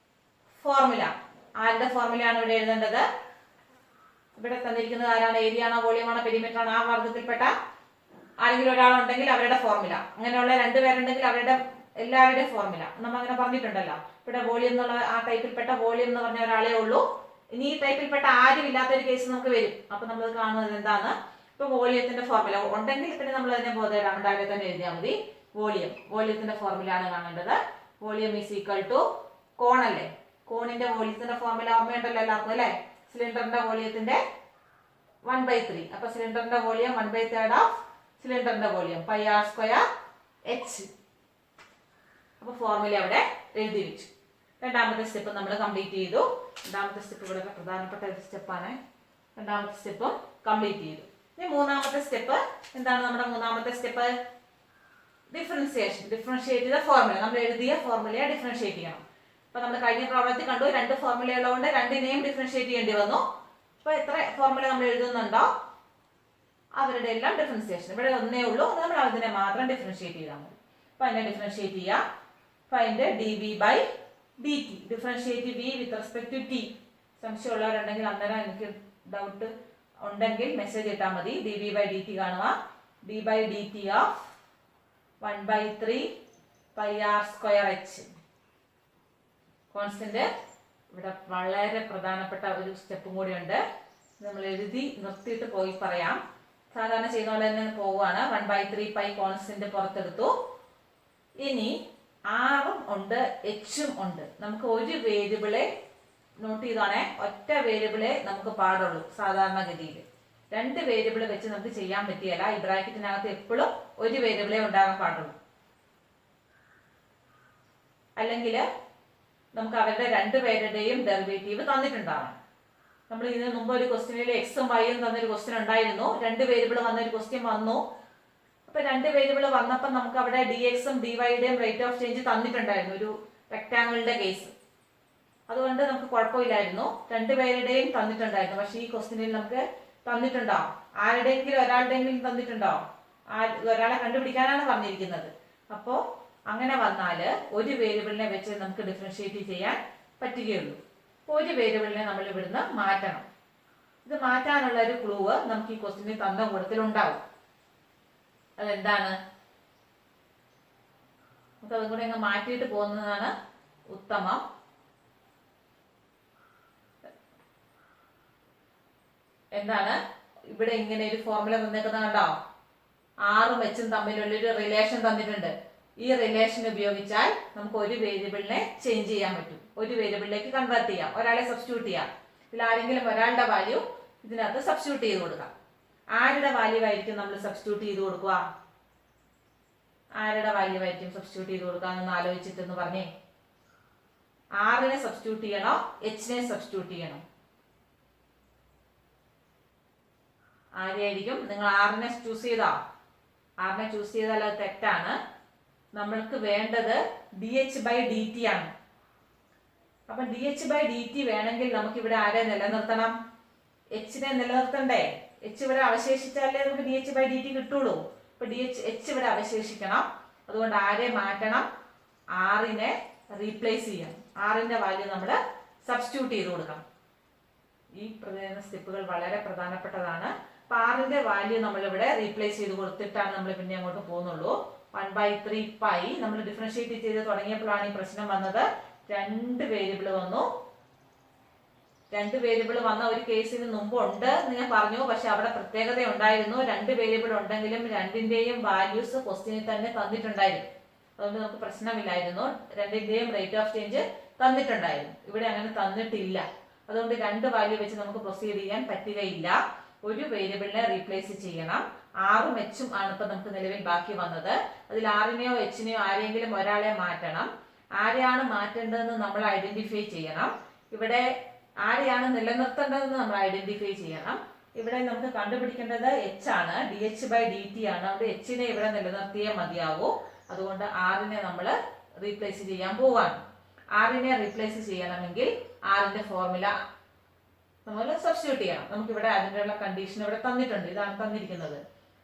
ഫോർമുല. ആരുടെ ഫോർമുലയാണ് ഇവിടെ എഴുതേണ്ടത്? ഇവിടെ തന്നിരിക്കുന്നത് ആരാണ്? ഏരിയ ആണോ, വോളിയം ആണോ, പെരിമീറ്റർ ആണോ? ആ വർഗത്തിൽപ്പെട്ട ആരെങ്കിലും ഒരാളുണ്ടെങ്കിൽ അവരുടെ ഫോർമുല. അങ്ങനെയുള്ള രണ്ടുപേരുണ്ടെങ്കിൽ അവരുടെ എല്ലാവരുടെയും ഫോർമുല നമ്മൾ അങ്ങനെ പറഞ്ഞിട്ടുണ്ടല്ലോ. ഇവിടെ വോളിയം എന്നുള്ള ആ ടൈപ്പിൽപ്പെട്ട വോളിയം എന്ന് പറഞ്ഞ ഒരാളെ ഉള്ളൂ. ഇനി ഈ ടൈപ്പിൽപ്പെട്ട ആരും ഇല്ലാത്തൊരു കേസ് നമുക്ക് വരും. അപ്പൊ നമ്മൾ കാണുന്നത് എന്താണ്? ഇപ്പൊ വോളിയത്തിന്റെ ഫോർമുല ഉണ്ടെങ്കിൽ പിന്നെ നമ്മൾ അതിനെ ബോധമിടാണ്ട് അവിടെ തന്നെ എഴുതിയാൽ മതി. വോളിയത്തിന്റെ ഫോർമുല ആണ് കാണേണ്ടത്. വോളിയം ഈസ് ഈക്വൽ ടു കോൺ അല്ലേ? കോണിന്റെ വോളിയത്തിന്റെ ഫോർമുല ഓർമ്മയുണ്ടല്ലോ എല്ലാവർക്കും അല്ലെ? സിലിണ്ടറിന്റെ വോളിയത്തിന്റെ 1/3. അപ്പൊ സിലിണ്ടറിന്റെ വോളിയം 1/3 ഓഫ് സിലിണ്ടറിന്റെ വോളിയം πr²h. അപ്പൊ ഫോർമുല അവിടെ എഴുതി വെച്ചു. രണ്ടാമത്തെ സ്റ്റെപ്പ് നമ്മൾ കംപ്ലീറ്റ് ചെയ്തു. രണ്ടാമത്തെ സ്റ്റെപ്പ് ഇവിടെ പ്രധാനപ്പെട്ട ഒരു സ്റ്റെപ്പാണ്. രണ്ടാമത്തെ സ്റ്റെപ്പും കംപ്ലീറ്റ് ചെയ്തു. ഇനി മൂന്നാമത്തെ സ്റ്റെപ്പ് എന്താണ്? നമ്മുടെ മൂന്നാമത്തെ സ്റ്റെപ്പ് ഡിഫറൻഷിയേറ്റ് ചെയ്ത ഫോർമുല, നമ്മൾ എഴുതിയ ഫോർമുലയെ ഡിഫറൻഷിയേറ്റ് ചെയ്യണം. അപ്പൊ നമ്മൾ കഴിഞ്ഞ പ്രോബ്ലത്തിൽ കണ്ടു, രണ്ട് ഫോർമുല ഉള്ളതുകൊണ്ട് രണ്ടിനെയും ഡിഫറൻഷിയേറ്റ് ചെയ്യേണ്ടി വന്നു. അപ്പൊ എത്ര ഫോർമുല നമ്മൾ എഴുതുന്നുണ്ടോ അവരുടെ എല്ലാം ഡിഫറൻസിയേഷൻ. ഇവിടെ ഒന്നേ ഉള്ളൂ, നമ്മൾ അതിനെ മാത്രം ഡിഫറൻഷിയേറ്റ് ചെയ്താൽ മതി. അപ്പൊ അതിനെ ഡിഫറൻഷിയേറ്റ് ചെയ്യാം. Find dv/dt. Differentiate v with respect to t. സംശയമുള്ളവരുണ്ടെങ്കിൽ അന്നേരം എനിക്ക് ഡൗട്ട് ഉണ്ടെങ്കിൽ മെസ്സേജ് ഇട്ടാൽ മതി. dv/dt കാണുക. d/dt of 1/3 πr²h. കോൺസ്റ്റന്റ്. ഇവിടെ വളരെ പ്രധാനപ്പെട്ട ഒരു സ്റ്റെപ്പും കൂടി ഉണ്ട്, നമ്മൾ എഴുതി നിർത്തിയിട്ട് പോയി പറയാം. സാധാരണ ചെയ്യുന്ന പോലെ തന്നെ പോവുകയാണ്. 1/3 π കോൺസ്റ്റന്റ് പുറത്തെടുത്തു. ഇനി ആറും ഉണ്ട്, എച്ചും ഉണ്ട്. നമുക്ക് ഒരു വേരിയബിളെ നോട്ട് ചെയ്താണേ, ഒറ്റ വേരിയബിളെ നമുക്ക് പാടുള്ളൂ സാധാരണഗതിയിൽ. രണ്ട് വേരിയബിൾ വെച്ച് നമുക്ക് ചെയ്യാൻ പറ്റിയല്ല. ഈ ബ്രാക്കറ്റിനകത്ത് എപ്പോഴും ഒരു വേരിയബിളെ ഉണ്ടാകാൻ പാടുള്ളൂ. അല്ലെങ്കിൽ നമുക്ക് അവരുടെ രണ്ടുപേരുടെയും ഡെറിവേറ്റീവ് തന്നിട്ടുണ്ടാവണം. നമ്മൾ ഇതിന് മുമ്പ് ഒരു ക്വസ്റ്റ്യനിൽ എക്സും വൈയും തന്നൊരു ക്വസ്റ്റ്യൻ ഉണ്ടായിരുന്നു. രണ്ട് വേരിയബിൾ വന്നൊരു ക്വസ്റ്റ്യൻ വന്നു. അപ്പൊ രണ്ട് വേരിയബിൾ വന്നപ്പോൾ നമുക്ക് അവിടെ dxഉം dyയുടെയും റേറ്റ് ഓഫ് ചേഞ്ച് തന്നിട്ടുണ്ടായിരുന്നു, ഒരു റെക്ടാങ്കിളിന്റെ കേസ്. അതുകൊണ്ട് നമുക്ക് കുഴപ്പമില്ലായിരുന്നു, രണ്ടുപേരുടെയും തന്നിട്ടുണ്ടായിരുന്നു. പക്ഷെ ഈ ക്വസ്റ്റ്യനിൽ നമുക്ക് തന്നിട്ടുണ്ടോ, ആരുടെയെങ്കിലും ഒരാളുടെയെങ്കിലും തന്നിട്ടുണ്ടോ? ഒരാളെ കണ്ടുപിടിക്കാനാണ് പറഞ്ഞിരിക്കുന്നത്. അപ്പോൾ അങ്ങനെ വന്നാല് ഒരു വേരിയബിളിനെ വെച്ച് നമുക്ക് ഡിഫറൻഷിയേറ്റ് ചെയ്യാൻ പറ്റുകയുള്ളൂ. ഒരു വേരിയബിളിനെ നമ്മൾ ഇവിടുന്ന് മാറ്റണം. ഇത് മാറ്റാനുള്ള ഒരു ക്ലൂവ് നമുക്ക് ഈ ക്വസ്റ്റ്യനിൽ തന്ന കൂട്ടത്തിൽ ഉണ്ടാവും. അതെന്താണ്? നമുക്ക് അതും കൂടെ അങ്ങ് മാറ്റിയിട്ട് പോകുന്നതാണ് ഉത്തമം. എന്താണ് ഇവിടെ ഇങ്ങനെ ഒരു ഫോർമുല തന്നേക്കുന്നത് കണ്ടോ? ആറും എച്ചും തമ്മിലുള്ളൊരു റിലേഷൻ തന്നിട്ടുണ്ട്. ഈ റിലേഷൻ ഉപയോഗിച്ചാൽ നമുക്ക് ഒരു വേരിയബിളിനെ ചേഞ്ച് ചെയ്യാൻ പറ്റും, ഒരു വേരിയബിളിലേക്ക് കൺവേർട്ട് ചെയ്യാം, ഒരാളെ സബ്സ്റ്റിറ്റ്യൂട്ട് ചെയ്യാം. ഇതിൽ ആരെങ്കിലും ഒരാളുടെ വാല്യൂ ഇതിനകത്ത് സബ്സ്റ്റിറ്റ്യൂട്ട് ചെയ്ത് കൊടുക്കാം. ആരുടെ വാല്യൂ ആയിരിക്കും നമ്മൾ സബ്സ്റ്റിറ്റ്യൂട്ട് ചെയ്ത് കൊടുക്കുക? ആരുടെ വാല്യൂ ആയിരിക്കും സബ്സ്റ്റിറ്റ്യൂട്ട് ചെയ്ത് കൊടുക്കാന്നൊന്ന് ആലോചിച്ചിട്ടെന്ന് പറഞ്ഞേ. ആറിനെ സബ്സ്റ്റിറ്റ്യൂട്ട് ചെയ്യണോ എച്ചിനെ സബ്സ്റ്റിറ്റ്യൂട്ട് ചെയ്യണോ? ആരെയായിരിക്കും? നിങ്ങൾ ആറിനെ ചൂസ് ചെയ്തോ? ആറിനെ ചൂസ് ചെയ്താൽ അത് തെറ്റാണ്. നമ്മൾക്ക് വേണ്ടത് dh/dt ആണ്. അപ്പൊ dh/dt വേണമെങ്കിൽ നമുക്ക് ഇവിടെ ആരെ നിലനിർത്തണം? എച്ചിനെ നിലനിർത്തണ്ടേ? എച്ച് ഇവിടെ അവശേഷിച്ചാലേ നമുക്ക് dh/dt കിട്ടുള്ളൂ. അപ്പൊ എച്ച് ഇവിടെ അവശേഷിക്കണം. അതുകൊണ്ട് ആരെ മാറ്റണം? ആറിനെ റീപ്ലേസ് ചെയ്യണം. ആറിന്റെ വാല്യൂ നമ്മൾ സബ്സ്റ്റിറ്റ്യൂട്ട് ചെയ്ത് കൊടുക്കണം. ഈ സ്റ്റെപ്പുകൾ വളരെ പ്രധാനപ്പെട്ടതാണ്. അപ്പൊ ആറിന്റെ വാല്യൂ നമ്മൾ ഇവിടെ റീപ്ലേസ് ചെയ്ത് കൊടുത്തിട്ടാണ് നമ്മൾ പിന്നെ അങ്ങോട്ട് പോകുന്നുള്ളൂ. 1/3 π നമ്മൾ ഡിഫറൻഷിയേറ്റ് ചെയ്ത് തുടങ്ങിയപ്പോഴാണ് ഈ പ്രശ്നം വന്നത്. രണ്ട് വേരിയബിൾ വന്നു. രണ്ട് വേരിയബിൾ വന്ന ഒരു കേസിന് മുമ്പ് ഉണ്ട് എന്ന് ഞാൻ പറഞ്ഞു. പക്ഷെ അവിടെ പ്രത്യേകത ഉണ്ടായിരുന്നു. രണ്ട് വേരിയബിൾ ഉണ്ടെങ്കിലും രണ്ടിന്റെയും വാല്യൂസ് ക്വസ്റ്റ്യനിൽ തന്നെ തന്നിട്ടുണ്ടായിരുന്നു. അതുകൊണ്ട് നമുക്ക് പ്രശ്നമില്ലായിരുന്നു. രണ്ടിന്റെയും റേറ്റ് ഓഫ് ചേഞ്ച് തന്നിട്ടുണ്ടായിരുന്നു. ഇവിടെ അങ്ങനെ തന്നിട്ടില്ല. അതുകൊണ്ട് രണ്ട് വാല്യൂ വെച്ച് നമുക്ക് പ്രൊസീഡ് ചെയ്യാൻ പറ്റുകയില്ല. ഒരു വേരിയബിളിനെ റീപ്ലേസ് ചെയ്യണം. ആറും എച്ചും ആണ് ഇപ്പൊ നമുക്ക് നിലവിൽ ബാക്കി വന്നത്. അതിൽ ആറിനെയോ എച്ചിനെയോ ആരെങ്കിലും ഒരാളെ മാറ്റണം. ആരെയാണ് മാറ്റേണ്ടതെന്ന് നമ്മൾ ഐഡന്റിഫൈ ചെയ്യണം. ഇവിടെ ആരെയാണ് നിലനിർത്തേണ്ടതെന്ന് നമ്മൾ ഐഡന്റിഫൈ ചെയ്യണം. ഇവിടെ നമുക്ക് കണ്ടുപിടിക്കേണ്ടത് എച്ച് ആണ്, dh/dt ആണ്. അവിടെ എച്ചിനെ ഇവിടെ നിലനിർത്തിയേ മതിയാവൂ. അതുകൊണ്ട് ആറിനെ നമ്മൾ റീപ്ലേസ് ചെയ്യാൻ പോവാണ്. ആറിനെ റീപ്ലേസ് ചെയ്യണമെങ്കിൽ ആറിന്റെ ഫോർമുല നമ്മൾ സബ്സ്റ്റിറ്റ്യൂട്ട് ചെയ്യണം. നമുക്കിവിടെ അതിനുള്ള കണ്ടീഷൻ ഇവിടെ തന്നിട്ടുണ്ട്. ഇതാണ് തന്നിരിക്കുന്നത്.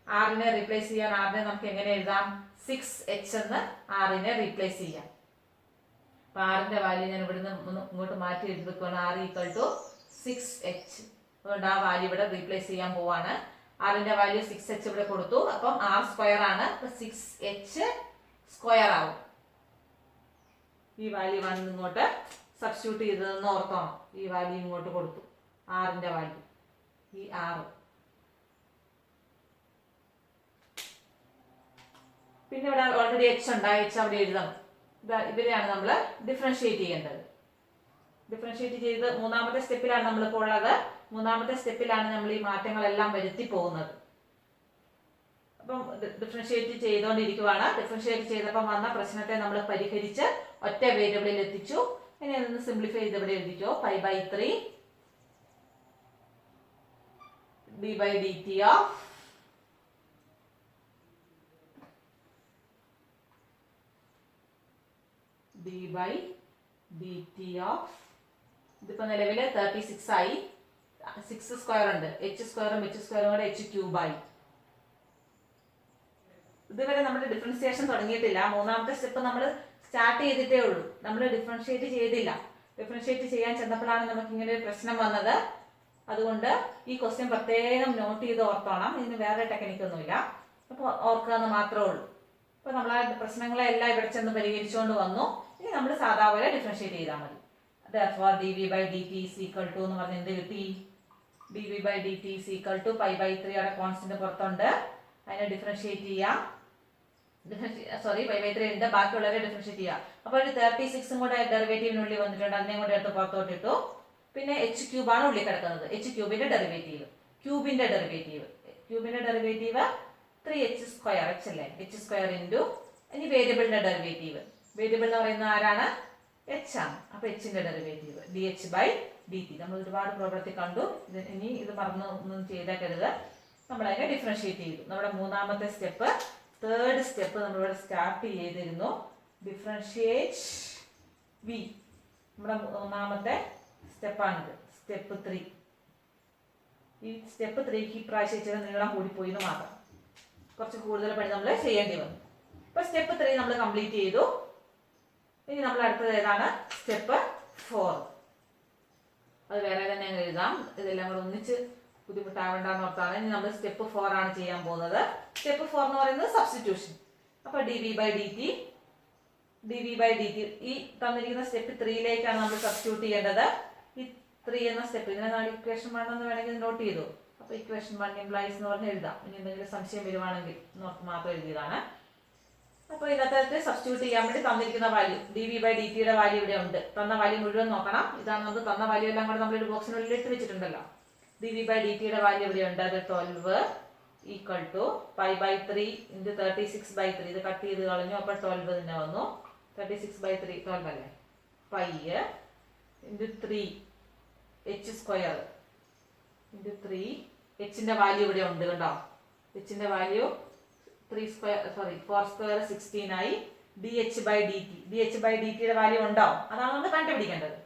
ആറിനെ റീപ്ലേസ് ചെയ്യാൻ ആറിനെ നമുക്ക് എങ്ങനെ എഴുതാം? 6h എന്ന് ആറിനെ റീപ്ലേസ് ചെയ്യാം. അപ്പൊ ആറിന്റെ വാല്യൂ ഞാൻ ഇവിടുന്ന് ഇങ്ങോട്ട് മാറ്റി എഴുതി വെക്കുകയാണ്. r = 6h. അതുകൊണ്ട് ആ വാല്യൂ ഇവിടെ റീപ്ലേസ് ചെയ്യാൻ പോവാണ്. ആറിന്റെ വാല്യൂ 6h ഇവിടെ കൊടുത്തു. അപ്പം r² ആണ്. 6h² ആവും. ഈ വാല്യൂ ആണ് ഇങ്ങോട്ട് സബ്സ്റ്റിറ്റ്യൂട്ട് ചെയ്തതെന്ന് ഓർത്തോണം. ഈ വാല്യൂ ഇങ്ങോട്ട് കൊടുത്തു, ആറിന്റെ വാല്യൂ ഈ 6. പിന്നെ ഇവിടെ ഓൾറെഡി എച്ച് ഉണ്ടായി, എച്ച് അവിടെ എഴുതണം. ഇവരെയാണ് നമ്മൾ ഡിഫറൻഷിയേറ്റ് ചെയ്യേണ്ടത്. ഡിഫറൻഷിയേറ്റ് ചെയ്ത് മൂന്നാമത്തെ സ്റ്റെപ്പിലാണ് നമ്മളിപ്പോൾ ഉള്ളത്. മൂന്നാമത്തെ സ്റ്റെപ്പിലാണ് നമ്മൾ ഈ മാറ്റങ്ങളെല്ലാം വരുത്തി പോകുന്നത്. അപ്പം ഡിഫറൻഷിയേറ്റ് ചെയ്തുകൊണ്ടിരിക്കുവാണ്. ഡിഫറൻഷിയേറ്റ് ചെയ്തപ്പം വന്ന പ്രശ്നത്തെ നമ്മൾ പരിഹരിച്ച് ഒറ്റ വേരിയബിളിൽ എത്തിച്ചു. ഇനി അതൊന്ന് സിംപ്ലിഫൈ ചെയ്ത് ഇവിടെ എഴുതിക്കോ. π/3 d/dt ഓഫ് ddt ഓഫ് ഇതിപ്പോൾ നിലവിൽ 36 ആയി. 6 സ്ക്വയർ ഉണ്ട്, h സ്ക്വയറും h സ്ക്വയറും കൂടെ h ക്യൂബായി. ഇതുവരെ നമ്മൾ ഡിഫറൻസിയേഷൻ തുടങ്ങിയിട്ടില്ല. മൂന്നാമത്തെ സ്റ്റെപ്പ് നമ്മൾ സ്റ്റാർട്ട് ചെയ്തിട്ടേ ഉള്ളൂ. നമ്മൾ ഡിഫറൻഷിയേറ്റ് ചെയ്തില്ല. ഡിഫറൻഷിയേറ്റ് ചെയ്യാൻ ചെന്നപ്പോഴാണ് നമുക്ക് ഇങ്ങനെ ഒരു പ്രശ്നം വന്നത്. അതുകൊണ്ട് ഈ ക്വസ്റ്റ്യൻ പ്രത്യേകം നോട്ട് ചെയ്ത് ഓർത്തോണം. ഇതിന് വേറെ ടെക്നിക്കൊന്നുമില്ല, അപ്പോൾ ഓർക്കുക എന്ന് മാത്രമേ ഉള്ളൂ. അപ്പോൾ നമ്മൾ ആ പ്രശ്നങ്ങളെല്ലാം ഇവിടെ ചെന്ന് പരിഹരിച്ചുകൊണ്ട് വന്നു. ഇനി നമ്മൾ സാധാ പോലെ ഡിഫറൻഷിയേറ്റ് ചെയ്താൽ മതി. therefore dv/dt is equal to എന്ന് പറഞ്ഞ് എന്ത് കിട്ടി? dv/dt is equal to π/3 അവിടെ കോൺസ്റ്റന്റ് പുറത്തുണ്ട്, അതിനെ ഡിഫറൻഷിയേറ്റ് ചെയ്യാം. π/3 ഉണ്ട്, ബാക്കിയുള്ളവരെ ഡിഫറൻഷിയേറ്റ് ചെയ്യാം. അപ്പോൾ ഒരു 36 കൂടെ ഡെറിവേറ്റീവിനുള്ളിൽ വന്നിട്ടുണ്ട്, അതിനെയും കൂടെ എടുത്ത് പുറത്തോട്ട് ഇട്ടു. പിന്നെ h ക്യൂബാണ് ഉള്ളിൽ കിടക്കുന്നത്. h ക്യൂബിന്റെ ഡെറിവേറ്റീവ്, ക്യൂബിന്റെ ഡെറിവേറ്റീവ് 3h സ്ക്വയർ, h അല്ലേ, h സ്ക്വയർ ഇൻറ്റു ഇനി വേരിയബിളിന്റെ ഡെറിവേറ്റീവ്. വേരിയബിൾ എന്ന് പറയുന്നത് ആരാണ്? h ആണ്. അപ്പൊ hന്റെ ഡെറിവേറ്റീവ് dh/dt. നമ്മൾ ഒരുപാട് പ്രോബ്ലത്തിൽ കണ്ടു. ഇനി ഇത് മറന്നു ഒന്നും ചെയ്തേക്കരുത്. നമ്മൾ അതിനെ ഡിഫറൻഷിയേറ്റ് ചെയ്തു. നമ്മുടെ മൂന്നാമത്തെ സ്റ്റെപ്പ്, തേർഡ് സ്റ്റെപ്പ് നമ്മളിവിടെ സ്റ്റാർട്ട് ചെയ്തിരുന്നു. Differentiate v. നമ്മുടെ മൂന്നാമത്തെ സ്റ്റെപ്പാണിത്, സ്റ്റെപ്പ് 3. ഈ സ്റ്റെപ്പ് 3ക്ക് ഇപ്രാവശ്യം ഇച്ചിരി നീളം കൂടിപ്പോയി എന്ന് മാത്രം. കുറച്ച് കൂടുതൽ പണി നമ്മൾ ചെയ്യേണ്ടി വന്നു. അപ്പൊ സ്റ്റെപ്പ് 3 നമ്മൾ കംപ്ലീറ്റ് ചെയ്തു. ഇനി നമ്മൾ അടുത്തത് ഏതാണ്? സ്റ്റെപ്പ് 4. അത് വേറെ തന്നെ എഴുതാം, ഇതെല്ലാം കൂടെ ഒന്നിച്ച് ബുദ്ധിമുട്ടാവേണ്ടെന്ന് ഓർത്താണ്. ഇനി നമ്മൾ സ്റ്റെപ്പ് 4 ആണ് ചെയ്യാൻ പോകുന്നത്. സ്റ്റെപ്പ് 4 എന്ന് പറയുന്നത് സബ്സ്റ്റിറ്റ്യൂഷൻ. അപ്പൊ dv/dt ഈ തന്നിരിക്കുന്ന സ്റ്റെപ്പ് 3യിലേക്കാണ് നമ്മൾ സബ്സ്റ്റിറ്റ്യൂട്ട് ചെയ്യേണ്ടത്. ഈ 3 എന്ന സ്റ്റെപ്പ്, ഇതിനെ നമ്മൾ ഇക്വേഷൻ 1 എന്ന് വേണമെങ്കിൽ നോട്ട് ചെയ്തു. അപ്പൊ ഇക്വേഷൻ 1 ഇംപ്ലൈസ് എന്ന് പറഞ്ഞ് എഴുതാം. ഇനി എന്തെങ്കിലും സംശയം വരുവാണെങ്കിൽ നോട്ട് മാത്രം എഴുതിയതാണ്. അപ്പൊ ഇതിനകത്ത് സബ്സ്റ്റിറ്റ്യൂട്ട് ചെയ്യാൻ വേണ്ടി തന്നിരിക്കുന്ന വാല്യൂ dv/dt വാല്യൂ ഇവിടെ ഉണ്ട്. തന്ന വാല്യൂ മുഴുവൻ നോക്കണം. ഇതാണ് നമുക്ക് തന്ന വാല്യൂ എല്ലാം കൂടെ നമ്മളൊരു ബോക്സിനുള്ളിൽ ഇട്ട് വെച്ചിട്ടുണ്ടല്ലോ. dv/dt വാല്യൂ ഇവിടെ ഉണ്ട്. അത് 12 ഈക്വൽ ടു π/3 ഇൻറ്റു 36/3. ഇത് കട്ട് ചെയ്ത് കളഞ്ഞു, അപ്പൊ 12 തന്നെ വന്നു. 36/3 12 അല്ലേ, π ഇൻറ്റു 3 h സ്ക്വയർ ഇൻറ്റു 3. hന്റെ വാല്യൂ ഇവിടെ ഉണ്ട് കണ്ടോ. hന്റെ വാല്യൂ 4 സ്ക്വയർ 16 ആയി. dh/dt വാല്യൂ ഉണ്ടോ? അതാണ് നമ്മൾ കണ്ടുപിടിക്കേണ്ടത്.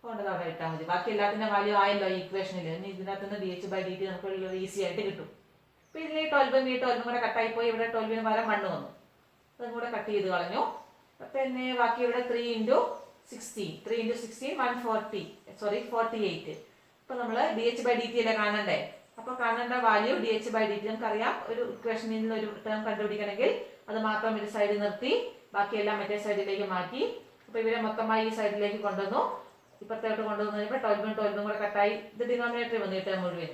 അതുകൊണ്ട് അവിടെ ഇട്ടാൽ മതി. ബാക്കി എല്ലാത്തിന്റെ വാല്യൂ ആയല്ലോ ഈ ഇക്വേഷനിൽ. ഇനി ഇതിനകത്ത് നിന്ന് dh/dt നമുക്ക് ഈസി ആയിട്ട് കിട്ടും. അപ്പൊ ഇതിൽ 12 കൂടെ കട്ടായി പോയി. ഇവിടെ 12 പകരം 1 വന്നു, അതും കൂടെ കട്ട് ചെയ്ത് കളഞ്ഞു. പിന്നെ ബാക്കി ഇവിടെ 3 × 16 48. അപ്പൊ നമ്മൾ dh/dt അല്ലേ കാണണ്ടേ. അപ്പൊ കാണേണ്ട വാല്യൂ dh/dt നമുക്കറിയാം. ഒരു ഇക്വേഷനിൽ നിന്ന് ഒരു ടേം കണ്ടുപിടിക്കണമെങ്കിൽ അത് മാത്രം ഒരു സൈഡിൽ നിർത്തി ബാക്കിയെല്ലാം മറ്റേ സൈഡിലേക്ക് മാറ്റി. അപ്പൊ ഇവരെ മൊത്തമായി ഈ സൈഡിലേക്ക് കൊണ്ടുവന്നു. ഇപ്പുറത്തോട്ട് കൊണ്ടുവന്നു കഴിയുമ്പോൾ 12 കൂടെ കട്ടായി. ഇത് ഡിനോമിനേറ്റർ വന്നു, ഈ ടേം മുഴുവൻ.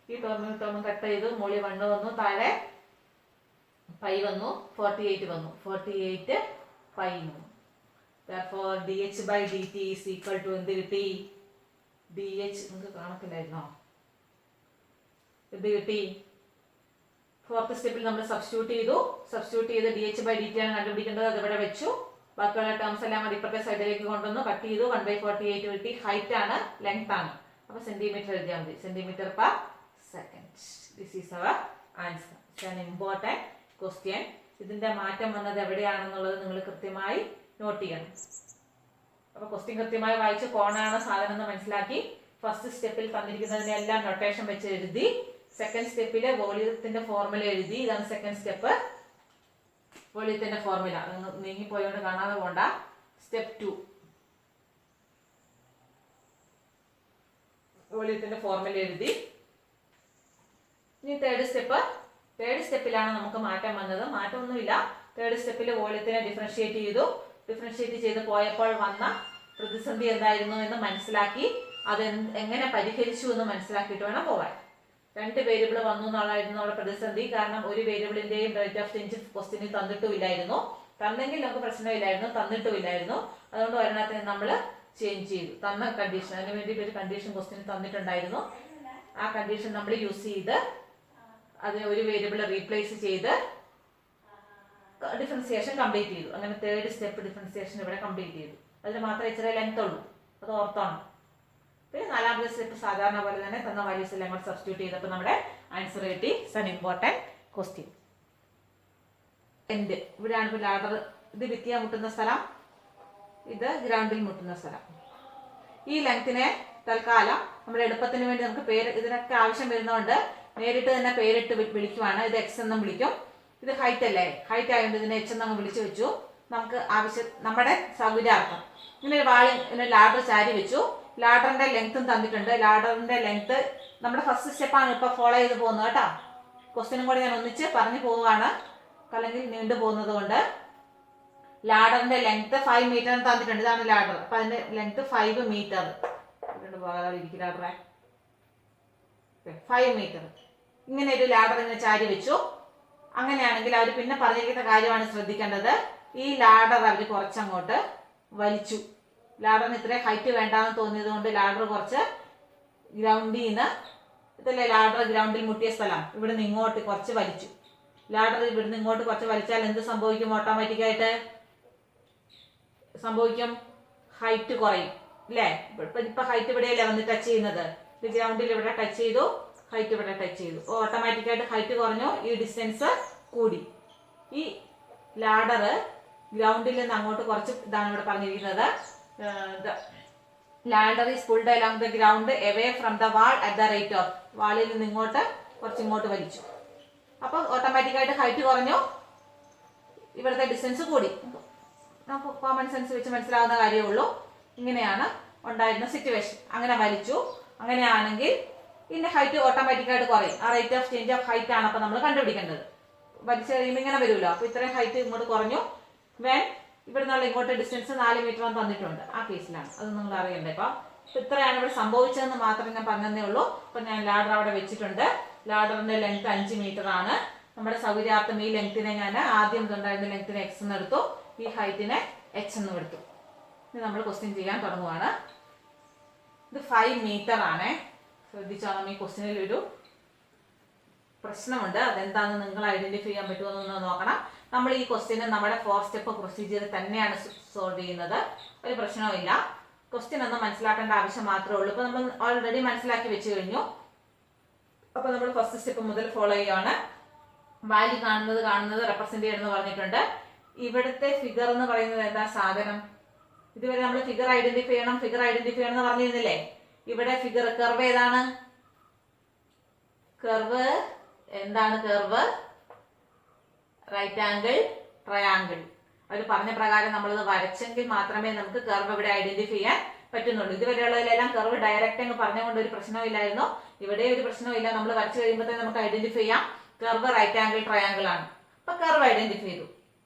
ഈ ടേം കട്ട് ചെയ്തു. മുകളിൽ 1 വന്നു, താഴെ π വന്നു, 48 വന്നു. 48 π വന്നു. therefore dh/dt is equal to എന്ത് കിട്ടി? dh നിങ്ങൾക്ക് കാണത്തില്ലായിരുന്നോ? എന്ത് കിട്ടി? ഫോർത്ത് സ്റ്റെപ്പിൽ നമ്മൾ സബ്സ്റ്റിറ്റ്യൂട്ട് ചെയ്തു. dh/dt ആണ് കണ്ടുപിടിക്കേണ്ടത്. അത് ഇവിടെ വെച്ചു. ബാക്കിയുള്ള ടേംസ് എല്ലാം കൂടി ഇപ്പുറത്തെ സൈഡിലേക്ക് കൊണ്ടുവന്നു, കട്ട് ചെയ്തു. 1/48 കിട്ടി. ഹൈറ്റ് ആണ്, ലെങ്ത് ആണ്. അപ്പൊ സെന്റിമീറ്റർ എഴുതിയാൽ മതി, cm/s. This is our answer. It's an important question. ഇതിന്റെ മാറ്റം വന്നത് എവിടെയാണെന്നുള്ളത് നിങ്ങൾ കൃത്യമായി നോട്ട് ചെയ്യണം. അപ്പൊ ക്വസ്റ്റ്യൻ കൃത്യമായി വായിച്ച് കോണാണ് സാധനം എന്ന് മനസ്സിലാക്കി ഫസ്റ്റ് സ്റ്റെപ്പിൽ തന്നിരിക്കുന്നതിനെല്ലാം നൊട്ടേഷൻ വെച്ച് എഴുതി. സെക്കൻഡ് സ്റ്റെപ്പിലെ വോളിയത്തിന്റെ ഫോർമുല എഴുതി. ഇതാണ് സെക്കൻഡ് സ്റ്റെപ്പ്, വോളിയത്തിന്റെ ഫോർമുല. നീങ്ങിപ്പോയോണ്ട് കാണാതെ പോണ്ട. സ്റ്റെപ്പ് 2 വോളിയത്തിന്റെ ഫോർമുല എഴുതി. ഇനി തേർഡ് സ്റ്റെപ്പിലാണ് നമുക്ക് മാറ്റം വന്നത്. മാറ്റമൊന്നുമില്ല. തേർഡ് സ്റ്റെപ്പിൽ വോളിയത്തിനെ ഡിഫറൻഷിയേറ്റ് ചെയ്ത് പോയപ്പോൾ വന്ന പ്രതിസന്ധി എന്തായിരുന്നു എന്ന് മനസ്സിലാക്കി അത് എങ്ങനെ പരിഹരിച്ചു എന്ന് മനസ്സിലാക്കിയിട്ട് വേണം പോകാൻ. 2 വേരിയബിൾ വന്നു എന്നുള്ളതായിരുന്നു നമ്മുടെ പ്രതിസന്ധി. കാരണം ഒരു വേരിയബിളിന്റെയും റേറ്റ് ഓഫ് ചേഞ്ച് ക്വസ്റ്റിനിൽ തന്നിട്ടുമില്ലായിരുന്നു. തന്നെങ്കിൽ നമുക്ക് പ്രശ്നമില്ലായിരുന്നു, തന്നിട്ടുമില്ലായിരുന്നു. അതുകൊണ്ട് ഒരെണ്ണത്തിന് നമ്മൾ ചേഞ്ച് ചെയ്തു. തന്ന കണ്ടീഷൻ, അതിന് വേണ്ടിയിട്ട് ഒരു കണ്ടീഷൻ ക്വസ്റ്റിന് തന്നിട്ടുണ്ടായിരുന്നു. ആ കണ്ടീഷൻ നമ്മൾ യൂസ് ചെയ്ത് അതിന് ഒരു വേരിയബിൾ റീപ്ലേസ് ചെയ്ത് ഡിഫറൻസിയേഷൻ കംപ്ലീറ്റ് ചെയ്തു. അങ്ങനെ തേർഡ് സ്റ്റെപ്പ് ഡിഫറൻസിയേഷൻ ഇവിടെ കംപ്ലീറ്റ് ചെയ്തു. അതിന് മാത്രമേ ഇച്ചിരി ലെങ്ത് ഉള്ളൂ, അത് ഓർത്തോണം. പിന്നെ നാലാമത്തെ സ്റ്റെപ്പ് സാധാരണ പോലെ തന്നെ തന്ന വാല്യൂസ് എല്ലാം കൂടെ സബ്സ്റ്റിറ്റ്യൂട്ട് ചെയ്തപ്പോൾ നമ്മുടെ ആൻസർ കിട്ടി. It's an important question. ഇവിടെയാണ് ഇപ്പോൾ ലാഡർ, ഇത് ഭിത്തിയാ മുട്ടുന്ന സ്ഥലം. ഇത് ഗ്രൗണ്ടിൽ മുട്ടുന്ന സ്ഥലം. ഈ ലെങ്തിനെ തൽക്കാലം നമ്മുടെ എളുപ്പത്തിന് വേണ്ടി നമുക്ക് പേര് ഇതിനൊക്കെ ആവശ്യം വരുന്നതുകൊണ്ട് നേരിട്ട് തന്നെ പേരിട്ട് വിളിക്കുവാണ്. ഇത് എക്സ് എന്നും വിളിക്കും. ഇത് ഹൈറ്റ് അല്ലേ, ഹൈറ്റ് ആയതുകൊണ്ട് ഇതിനെ എച്ച് എന്നങ്ങ് വിളിച്ചു വെച്ചു. നമുക്ക് നമ്മുടെ സൗകര്യാർത്ഥം ഇങ്ങനെ ഒരു വാളിൽ ലാഡർ ചാരി വെച്ചു. ലാഡറിന്റെ ലെങ്ത്തും തന്നിട്ടുണ്ട്. ലാഡറിന്റെ ലെങ്ത് നമ്മുടെ ഫസ്റ്റ് സ്റ്റെപ്പാണ് ഇപ്പൊ ഫോളോ ചെയ്ത് പോകുന്നത് കേട്ടോ. ക്വസ്റ്റ്യനും കൂടെ ഞാൻ ഒന്നിച്ച് പറഞ്ഞു പോവുകയാണ്, അല്ലെങ്കിൽ നീണ്ടു പോകുന്നത് കൊണ്ട്. ലാഡറിന്റെ ലെങ്ത് 5 മീറ്റർ തന്നിട്ടുണ്ട്. ഇതാണ് ലാഡർ. അപ്പൊ അതിന്റെ ലെങ്ത് 5 മീറ്റർ. 5 മീറ്റർ. ഇങ്ങനെ ഒരു ലാഡർ ഇങ്ങനെ ചാരി വെച്ചു. അങ്ങനെയാണെങ്കിൽ അവർ പിന്നെ പറഞ്ഞിരിക്കുന്ന കാര്യമാണ് ശ്രദ്ധിക്കേണ്ടത്. ഈ ലാഡർ അവർ കുറച്ചങ്ങോട്ട് വലിച്ചു. ലാഡറിന് ഇത്രയും ഹൈറ്റ് വേണ്ടാന്ന് തോന്നിയത് കൊണ്ട് ലാഡർ കുറച്ച് ഗ്രൗണ്ടിൽ നിന്ന്, ഇതല്ലേ ലാഡർ ഗ്രൗണ്ടിൽ മുട്ടിയ സ്ഥലം, ഇവിടുന്ന് ഇങ്ങോട്ട് കുറച്ച് വലിച്ചു. ലാഡർ ഇവിടുന്ന് ഇങ്ങോട്ട് കുറച്ച് വലിച്ചാൽ എന്ത് സംഭവിക്കും? ഓട്ടോമാറ്റിക്കായിട്ട് സംഭവിക്കും, ഹൈറ്റ് കുറയും അല്ലേ? ഇപ്പൊ ഹൈറ്റ് ഇവിടെയല്ലേ വന്ന് ടച്ച് ചെയ്യുന്നത്. ഇത് ഗ്രൗണ്ടിൽ ഇവിടെ ടച്ച് ചെയ്തു, ഹൈറ്റ് ഇവിടെ ടച്ച് ചെയ്തു. ഓട്ടോമാറ്റിക്കായിട്ട് ഹൈറ്റ് കുറഞ്ഞു, ഈ ഡിസ്റ്റൻസ് കൂടി. ഈ ലാഡർ ഗ്രൗണ്ടിൽ നിന്ന് അങ്ങോട്ട് കുറച്ച്, ഇതാണ് ഇവിടെ പറഞ്ഞിരിക്കുന്നത്. Ladder is pulled along the ground away from the wall at the rate of, വാളിൽ നിന്ന് ഇങ്ങോട്ട് കുറച്ച് ഇങ്ങോട്ട് വലിച്ചു. അപ്പൊ ഓട്ടോമാറ്റിക്കായിട്ട് ഹൈറ്റ് കുറഞ്ഞു, ഇവിടുത്തെ ഡിസ്റ്റൻസ് കൂടി. നമുക്ക് കോമൺ സെൻസ് വെച്ച് മനസ്സിലാവുന്ന കാര്യമേ ഉള്ളൂ. ഇങ്ങനെയാണ് ഉണ്ടായിരുന്ന സിറ്റുവേഷൻ. അങ്ങനെ വലിച്ചു. അങ്ങനെയാണെങ്കിൽ ഇതിന്റെ ഹൈറ്റ് ഓട്ടോമാറ്റിക്കായിട്ട് കുറയും. ആ rate of change of height ആണ് അപ്പൊ നമ്മൾ കണ്ടുപിടിക്കേണ്ടത്. വലിച്ചു കഴിയുമ്പോൾ ഇങ്ങനെ വരുമല്ലോ. അപ്പൊ ഇത്രയും ഹൈറ്റ് ഇങ്ങോട്ട് കുറഞ്ഞു. വെൻ ഇവിടെ നിന്നുള്ള ഇങ്ങോട്ട് ഡിസ്റ്റൻസ് 4 മീറ്റർ തന്നിട്ടുണ്ട്. ആ കേസിലാണ് അത് നിങ്ങൾ അറിയണ്ടേ. അപ്പൊ ഇത്രയാണ് ഇവിടെ സംഭവിച്ചതെന്ന് മാത്രം ഞാൻ പറഞ്ഞതേ ഉള്ളൂ. അപ്പൊ ഞാൻ ലാഡർ അവിടെ വെച്ചിട്ടുണ്ട്. ലാഡറിന്റെ ലെങ്ത് 5 മീറ്റർ ആണ്. നമ്മുടെ സൗകര്യാർത്ഥം ഈ ലെങ്തിനെ ഞാൻ ആദ്യം ഉണ്ടായിരുന്ന ലെങ്തിനെ എക്സ് എന്ന് എടുത്തു, ഈ ഹൈറ്റിനെ എച്ച് എന്ന് എടുത്തു. ഇത് നമ്മൾ ക്വസ്റ്റ്യൻ ചെയ്യാൻ തുടങ്ങുവാണ്. ഇത് 5 മീറ്റർ ആണ്. ശ്രദ്ധിച്ചോളാം, ഈ ക്വസ്റ്റ്യനിൽ ഒരു പ്രശ്നമുണ്ട്. അതെന്താണെന്ന് നിങ്ങൾ ഐഡന്റിഫൈ ചെയ്യാൻ പറ്റുമെന്ന് നോക്കണം. നമ്മൾ ഈ ക്വസ്റ്റ്യന് നമ്മുടെ 4 സ്റ്റെപ്പ് പ്രൊസീജിയർ തന്നെയാണ് സോൾവ് ചെയ്യുന്നത്. ഒരു പ്രശ്നവും ഇല്ല. ക്വസ്റ്റ്യൻ ഒന്ന് മനസ്സിലാക്കേണ്ട ആവശ്യം മാത്രമേ ഉള്ളൂ. ഇപ്പൊ നമ്മൾ ഓൾറെഡി മനസ്സിലാക്കി വെച്ച് കഴിഞ്ഞു. അപ്പൊ നമ്മൾ ഫസ്റ്റ് സ്റ്റെപ്പ് മുതൽ ഫോളോ ചെയ്യുകയാണ്. വാല്യൂ കാണുന്നത് റെപ്രസെന്റ് ചെയ്യണമെന്ന് പറഞ്ഞിട്ടുണ്ട്. ഇവിടുത്തെ ഫിഗർ എന്ന് പറയുന്നത് എന്താ സാധനം? ഇതുവരെ നമ്മൾ ഫിഗർ ഐഡന്റിഫൈ ചെയ്യണം എന്ന് പറഞ്ഞിരുന്നില്ലേ? ഇവിടെ ഫിഗർ കർവ് ഏതാണ്? കർവ് എന്താണ്? Curve right angle triangle. അവർ പറഞ്ഞ പ്രകാരം നമ്മളത് വരച്ചെങ്കിൽ മാത്രമേ നമുക്ക് കർവ് ഇവിടെ ഐഡന്റിഫൈ ചെയ്യാൻ പറ്റുന്നുള്ളൂ. ഇതുവരെയുള്ളതിലെല്ലാം കർവ് ഡയറക്റ്റ് അങ്ങ് പറഞ്ഞുകൊണ്ട് ഒരു പ്രശ്നവും ഇല്ലായിരുന്നു. ഇവിടെ ഒരു പ്രശ്നവും ഇല്ല. നമ്മൾ വരച്ചു കഴിയുമ്പോഴത്തേ നമുക്ക് ഐഡന്റിഫൈ ചെയ്യാം കർവ് റൈറ്റ് ആംഗിൾ ട്രയാംഗിൾ ആണ്. അപ്പൊ കർവ് ഐഡന്റിഫൈ ചെയ്തു.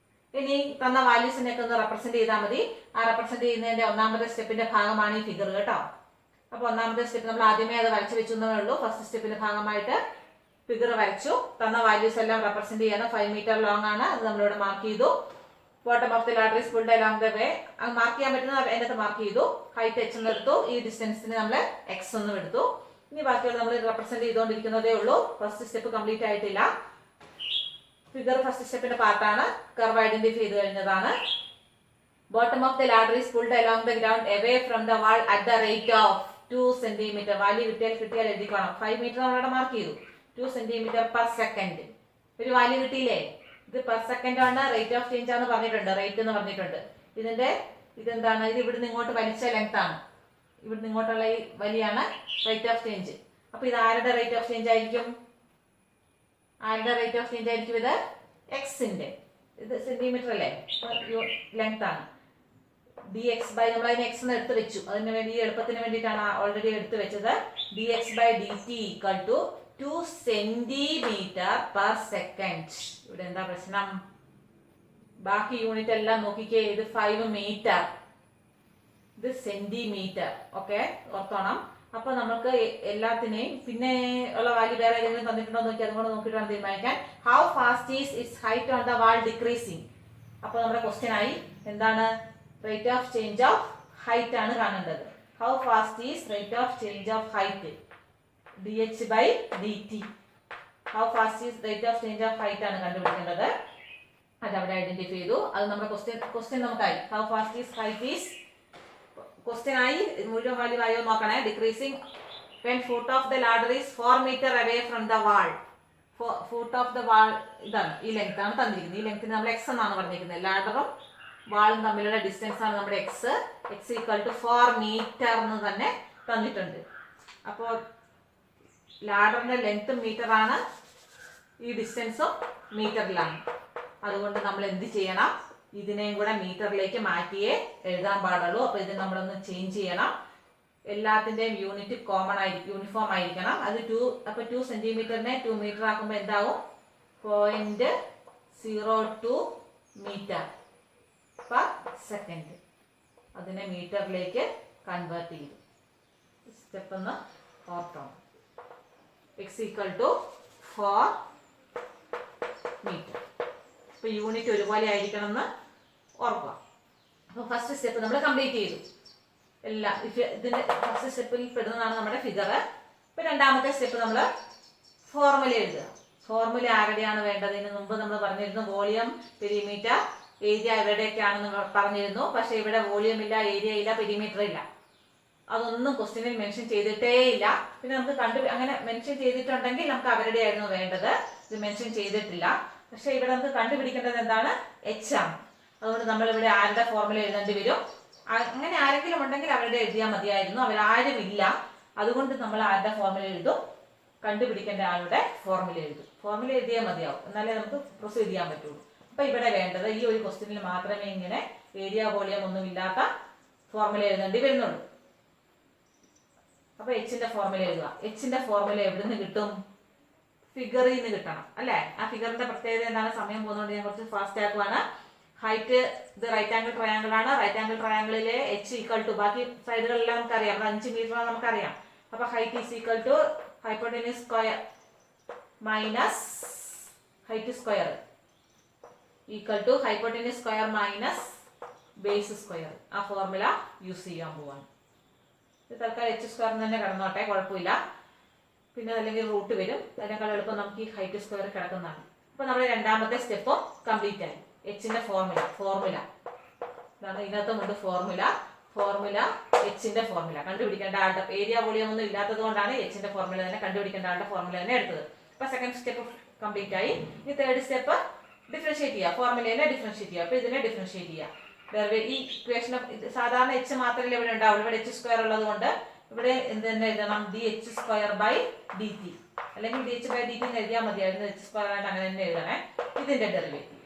ഇനി തന്ന വാല്യൂസിനെയൊക്കെ ഒന്ന് റെപ്രസെന്റ് ചെയ്താൽ മതി. ആ റെപ്രസെന്റ് ചെയ്യുന്നതിന്റെ ഒന്നാമത്തെ സ്റ്റെപ്പിന്റെ ഭാഗമാണ് ഈ ഫിഗർ കേട്ടോ. അപ്പൊ ഒന്നാമത്തെ സ്റ്റെപ്പ് നമ്മൾ ആദ്യമേ അത് വരച്ചു വെച്ചേ ഉള്ളൂ. ഫസ്റ്റ് സ്റ്റെപ്പിന്റെ ഭാഗമായിട്ട് ഫിഗർ വരച്ചു. തന്ന വാല്യൂസ് എല്ലാം റെപ്രസെന്റ് ചെയ്യണം. 5 മീറ്റർ ലോങ് ആണ്. അത് നമ്മളിവിടെ മാർക്ക് ചെയ്തു. Bottom of the ladder is pulled along the way. അത് മാർക്ക് ചെയ്യാൻ പറ്റുന്ന അതിനകത്ത് മാർക്ക് ചെയ്തു. ഹൈറ്റ് എച്ച് എന്ന് എടുത്തു. ഈ ഡിസ്റ്റൻസിന് നമ്മൾ എക്സ് എന്നും എടുത്തു. ഇനി ബാക്കിയുള്ള നമ്മൾ റെപ്രസെന്റ് ചെയ്തുകൊണ്ടിരിക്കുന്നതേ ഉള്ളൂ. ഫസ്റ്റ് സ്റ്റെപ്പ് കംപ്ലീറ്റ് ആയിട്ടില്ല. ഫിഗർ ഫസ്റ്റ് സ്റ്റെപ്പിന്റെ പാർട്ടാണ്. കർവ് ഐഡന്റിഫൈ ചെയ്ത് കഴിഞ്ഞതാണ്. Bottom of the ladder is pulled along the ground away from the wall at the rate of 2 centimetre. Value കിട്ടിയാൽ എഴുതിക്കണം. 5 മീറ്റർ നമ്മളിവിടെ മാർക്ക് ചെയ്തു. 2 സെന്റിമീറ്റർ പെർ സെക്കൻഡ്. ഒരു value കിട്ടിയില്ലേ? ഇത് പെർ സെക്കൻഡ് ആണ്. റേറ്റ് ഓഫ് ചേഞ്ച് ആണെന്ന് പറഞ്ഞിട്ടുണ്ട്. റേറ്റ് എന്ന് പറഞ്ഞിട്ടുണ്ട്. ഇതെന്താണ്? ഇത് ഇവിടുന്ന് ഇങ്ങോട്ട് വലിച്ച ലെങ്ത് ആണ്. ഇവിടുന്ന് ഇങ്ങോട്ടുള്ള ഈ വലിയാണ് റേറ്റ് ഓഫ് ചേഞ്ച്. അപ്പൊ ഇത് ആരുടെ റേറ്റ് ഓഫ് ചേഞ്ച് ആയിരിക്കും? ഇത് എക്സിന്റെ. ഇത് സെന്റിമീറ്റർ അല്ലേ? ലെങ്ത് ആണ്. dx by നമ്മൾ അതിനെ എക്സ് എന്ന് എടുത്ത് വെച്ചു. അതിന് വേണ്ടി എളുപ്പത്തിന് വേണ്ടിയിട്ടാണ് ഓൾറെഡി എടുത്ത് വെച്ചത്. dx by dt equal to 2 centimetre per second. ഇവിടെ എന്താ പ്രശ്നം? ബാക്കി യൂണിറ്റ് എല്ലാം നോക്കിക്കേ. ഇത് 5 മീറ്റർ, ഇത് സെന്റിമീറ്റർ. ഓക്കെ, ഓർത്തോണം. അപ്പൊ നമുക്ക് എല്ലാത്തിനെയും പിന്നെ ഉള്ള വാല്യൂ വേറെ ഏതെങ്കിലും തന്നിട്ടുണ്ടോ നോക്കി അതുകൊണ്ട് നോക്കിയിട്ടാണ് തീരുമാനിക്കാൻ. How fast is it's height on the wall decreasing. അപ്പൊ നമ്മുടെ ക്വസ്റ്റ്യൻ ആയി എന്താണ്? Rate of change of height ആണ് കാണേണ്ടത്. How fast is rate of change of height? dh by dt. How fast is rate of change of height ആണ് കണ്ടുപിടിക്കേണ്ടത്. അത് അവിടെ ഐഡന്റിഫൈ ചെയ്തു. അത് നമ്മുടെ ക്വസ്റ്റ്യൻ നമുക്കായി. How fast is height is question ആയി. മുഴുവൻ വാല്യൂ ആയോ നോക്കണേ. Decreasing when foot of the ladder is 4 meter away from the wall. foot of the wall ഇതാണ്, ഈ ലെങ്ത് ആണ് തന്നിരിക്കുന്നത്. ഈ ലെങ്ത്തിന് നമ്മൾ എക്സ് എന്നാണ് പറഞ്ഞിരിക്കുന്നത്. ലാഡറും വാളും തമ്മിലുള്ള ഡിസ്റ്റൻസ് ആണ് നമ്മുടെ x. X equal to 4 metre എന്ന് തന്നെ തന്നിട്ടുണ്ട്. അപ്പോൾ ലാഡറിന്റെ ലെങ്ത് മീറ്റർ ആണ്, ഈ ഡിസ്റ്റൻസും മീറ്ററിലാണ്. അതുകൊണ്ട് നമ്മൾ എന്ത് ചെയ്യണം, ഇതിനെയും കൂടെ മീറ്ററിലേക്ക് മാറ്റിയേ എഴുതാൻ പാടുള്ളൂ. അപ്പോൾ ഇത് നമ്മളൊന്ന് ചേഞ്ച് ചെയ്യണം. എല്ലാത്തിൻ്റെയും യൂണിറ്റ് കോമൺ ആയിരിക്കും, യൂണിഫോം ആയിരിക്കണം. അത് 2, അപ്പോൾ 2 സെന്റിമീറ്ററിനെ 2 മീറ്റർ ആക്കുമ്പോൾ എന്താവും, 0.02 മീറ്റർ പെർ സെക്കൻഡ്. അതിനെ മീറ്ററിലേക്ക് കൺവേർട്ട് ചെയ്തു. സ്റ്റെപ്പ് ഒന്ന് ഓർക്കണം. X equal to 4 metre. ഇപ്പോൾ യൂണിറ്റ് ഒരുപോലെ ആയിരിക്കണം എന്ന് ഓർക്കുക. അപ്പോൾ ഫസ്റ്റ് സ്റ്റെപ്പ് നമ്മൾ കംപ്ലീറ്റ് ചെയ്തു. ഇതിന്റെ ഫസ്റ്റ് സ്റ്റെപ്പിൽ പെടുന്നതാണ് നമ്മുടെ ഫിഗർ. ഇപ്പൊ രണ്ടാമത്തെ സ്റ്റെപ്പ് നമ്മൾ ഫോർമുല എഴുതുക. ഫോർമുല ആരുടെയാണ് വേണ്ടത്? ഇതിന് മുമ്പ് നമ്മൾ പറഞ്ഞിരുന്നു വോളിയം, പെരിമീറ്റർ, ഏരിയ എവിടെയൊക്കെയാണെന്ന് പറഞ്ഞിരുന്നു. പക്ഷെ ഇവിടെ വോളിയം ഇല്ല, ഏരിയ ഇല്ല, പെരിമീറ്റർ ഇല്ല. അതൊന്നും ക്വസ്റ്റ്യനിൽ മെൻഷൻ ചെയ്തിട്ടേ ഇല്ല. പിന്നെ നമുക്ക് അങ്ങനെ മെൻഷൻ ചെയ്തിട്ടുണ്ടെങ്കിൽ നമുക്ക് അവരുടെ ആയിരുന്നു വേണ്ടത്. ഇത് മെൻഷൻ ചെയ്തിട്ടില്ല. പക്ഷെ ഇവിടെ നമുക്ക് കണ്ടുപിടിക്കേണ്ടത് എന്താണ്? എച്ച് ആണ്. അതുകൊണ്ട് നമ്മൾ ഇവിടെ ആരുടെ ഫോർമുല എഴുതേണ്ടി വരും? അങ്ങനെ ആരെങ്കിലും ഉണ്ടെങ്കിൽ അവരുടെ എഴുതിയാൽ മതിയായിരുന്നു. അവരാരും ഇല്ല. അതുകൊണ്ട് നമ്മൾ ആരുടെ ഫോർമുല എഴുതും? കണ്ടുപിടിക്കേണ്ട ആളുടെ ഫോർമുല എഴുതും. ഫോർമുല എഴുതിയാൽ മതിയാവും, എന്നാലേ നമുക്ക് പ്രൊസീഡ് ചെയ്യാൻ പറ്റുള്ളൂ. അപ്പൊ ഇവിടെ വേണ്ടത് ഈ ഒരു ക്വസ്റ്റ്യനിൽ മാത്രമേ ഇങ്ങനെ ഏരിയ വോളിയം ഒന്നും ഇല്ലാത്ത ഫോർമുല എഴുതേണ്ടി വരുന്നുള്ളൂ. അപ്പൊ എച്ചിന്റെ ഫോർമുല എഴുതുക. എച്ചിന്റെ ഫോർമുല എവിടെ നിന്ന് കിട്ടും? ഫിഗറിൽ നിന്ന് കിട്ടണം അല്ലെ? ആ ഫിഗറിന്റെ പ്രത്യേകത എന്താണ്? സമയം പോകുന്നതുകൊണ്ട് ഞാൻ കുറച്ച് ഫാസ്റ്റ് ആക്കുവാണ്. ഹൈറ്റ് ഇത് റൈറ്റ് ആംഗിൾ ട്രയാംഗിൾ ആണ്. റൈറ്റ് ആംഗിൾ ട്രയാംഗിളിലെ എച്ച് ഈക്വൽ ടു, ബാക്കി സൈഡുകളെല്ലാം നമുക്കറിയാം, 5 മീറ്റർ നമുക്കറിയാം. അപ്പൊ height is equal to hypotenuse square minus height square equal to hypotenuse square minus base square. ആ ഫോർമുല യൂസ് ചെയ്യാൻ പോവാണ്. ഇത് തൽക്കാലം എച്ച് സ്ക്വയർ തന്നെ കിടന്നോട്ടെ, കുഴപ്പമില്ല. പിന്നെ അല്ലെങ്കിൽ റൂട്ട് വരും. അതിനേക്കാൾ എളുപ്പം നമുക്ക് ഈ ഹൈറ്റ് സ്ക്വയർ കിടക്കുന്നതാണ്. അപ്പൊ നമ്മുടെ രണ്ടാമത്തെ സ്റ്റെപ്പും കംപ്ലീറ്റ് ആയി. എച്ചിന്റെ ഫോർമുല ഇതാണ്. ഇതിനകത്തുമുണ്ട് ഫോർമുല എച്ചിന്റെ ഫോർമുല കണ്ടുപിടിക്കേണ്ട ആളുടെ ഏരിയ വോളിയം ഒന്നും ഇല്ലാത്തത് കൊണ്ടാണ് എച്ചിന്റെ ഫോർമുല തന്നെ കണ്ടുപിടിക്കേണ്ട ആളുടെ ഫോർമുല തന്നെ എടുത്തത്. അപ്പൊ സെക്കൻഡ് സ്റ്റെപ്പ് കംപ്ലീറ്റ് ആയി. ഈ തേർഡ് സ്റ്റെപ്പ് ഡിഫറൻഷിയേറ്റ് ചെയ്യുക. ഫോർമുലേനെ ഡിഫറൻഷിയേറ്റ് ചെയ്യുക. അപ്പൊ ഇതിനെ ഡിഫറൻഷിയേറ്റ് ചെയ്യുക. ഈ ഇക്വേഷൻ സാധാരണ എച്ച് മാത്രമേ ഇവിടെ ഉണ്ടാവുള്ളൂ. ഇവിടെ എച്ച് സ്ക്വയർ ഉള്ളത് കൊണ്ട് ഇവിടെ എന്ത് തന്നെ എഴുതണം? D H square by D T, അല്ലെങ്കിൽ D H by D T എന്ന് എഴുതിയാൽ മതിയായിരുന്നു. എച്ച് സ്ക്വയർ ആയിട്ട് അങ്ങനെ തന്നെ എഴുതണേ. ഇതിന്റെ ഡെറിവേറ്റീവ്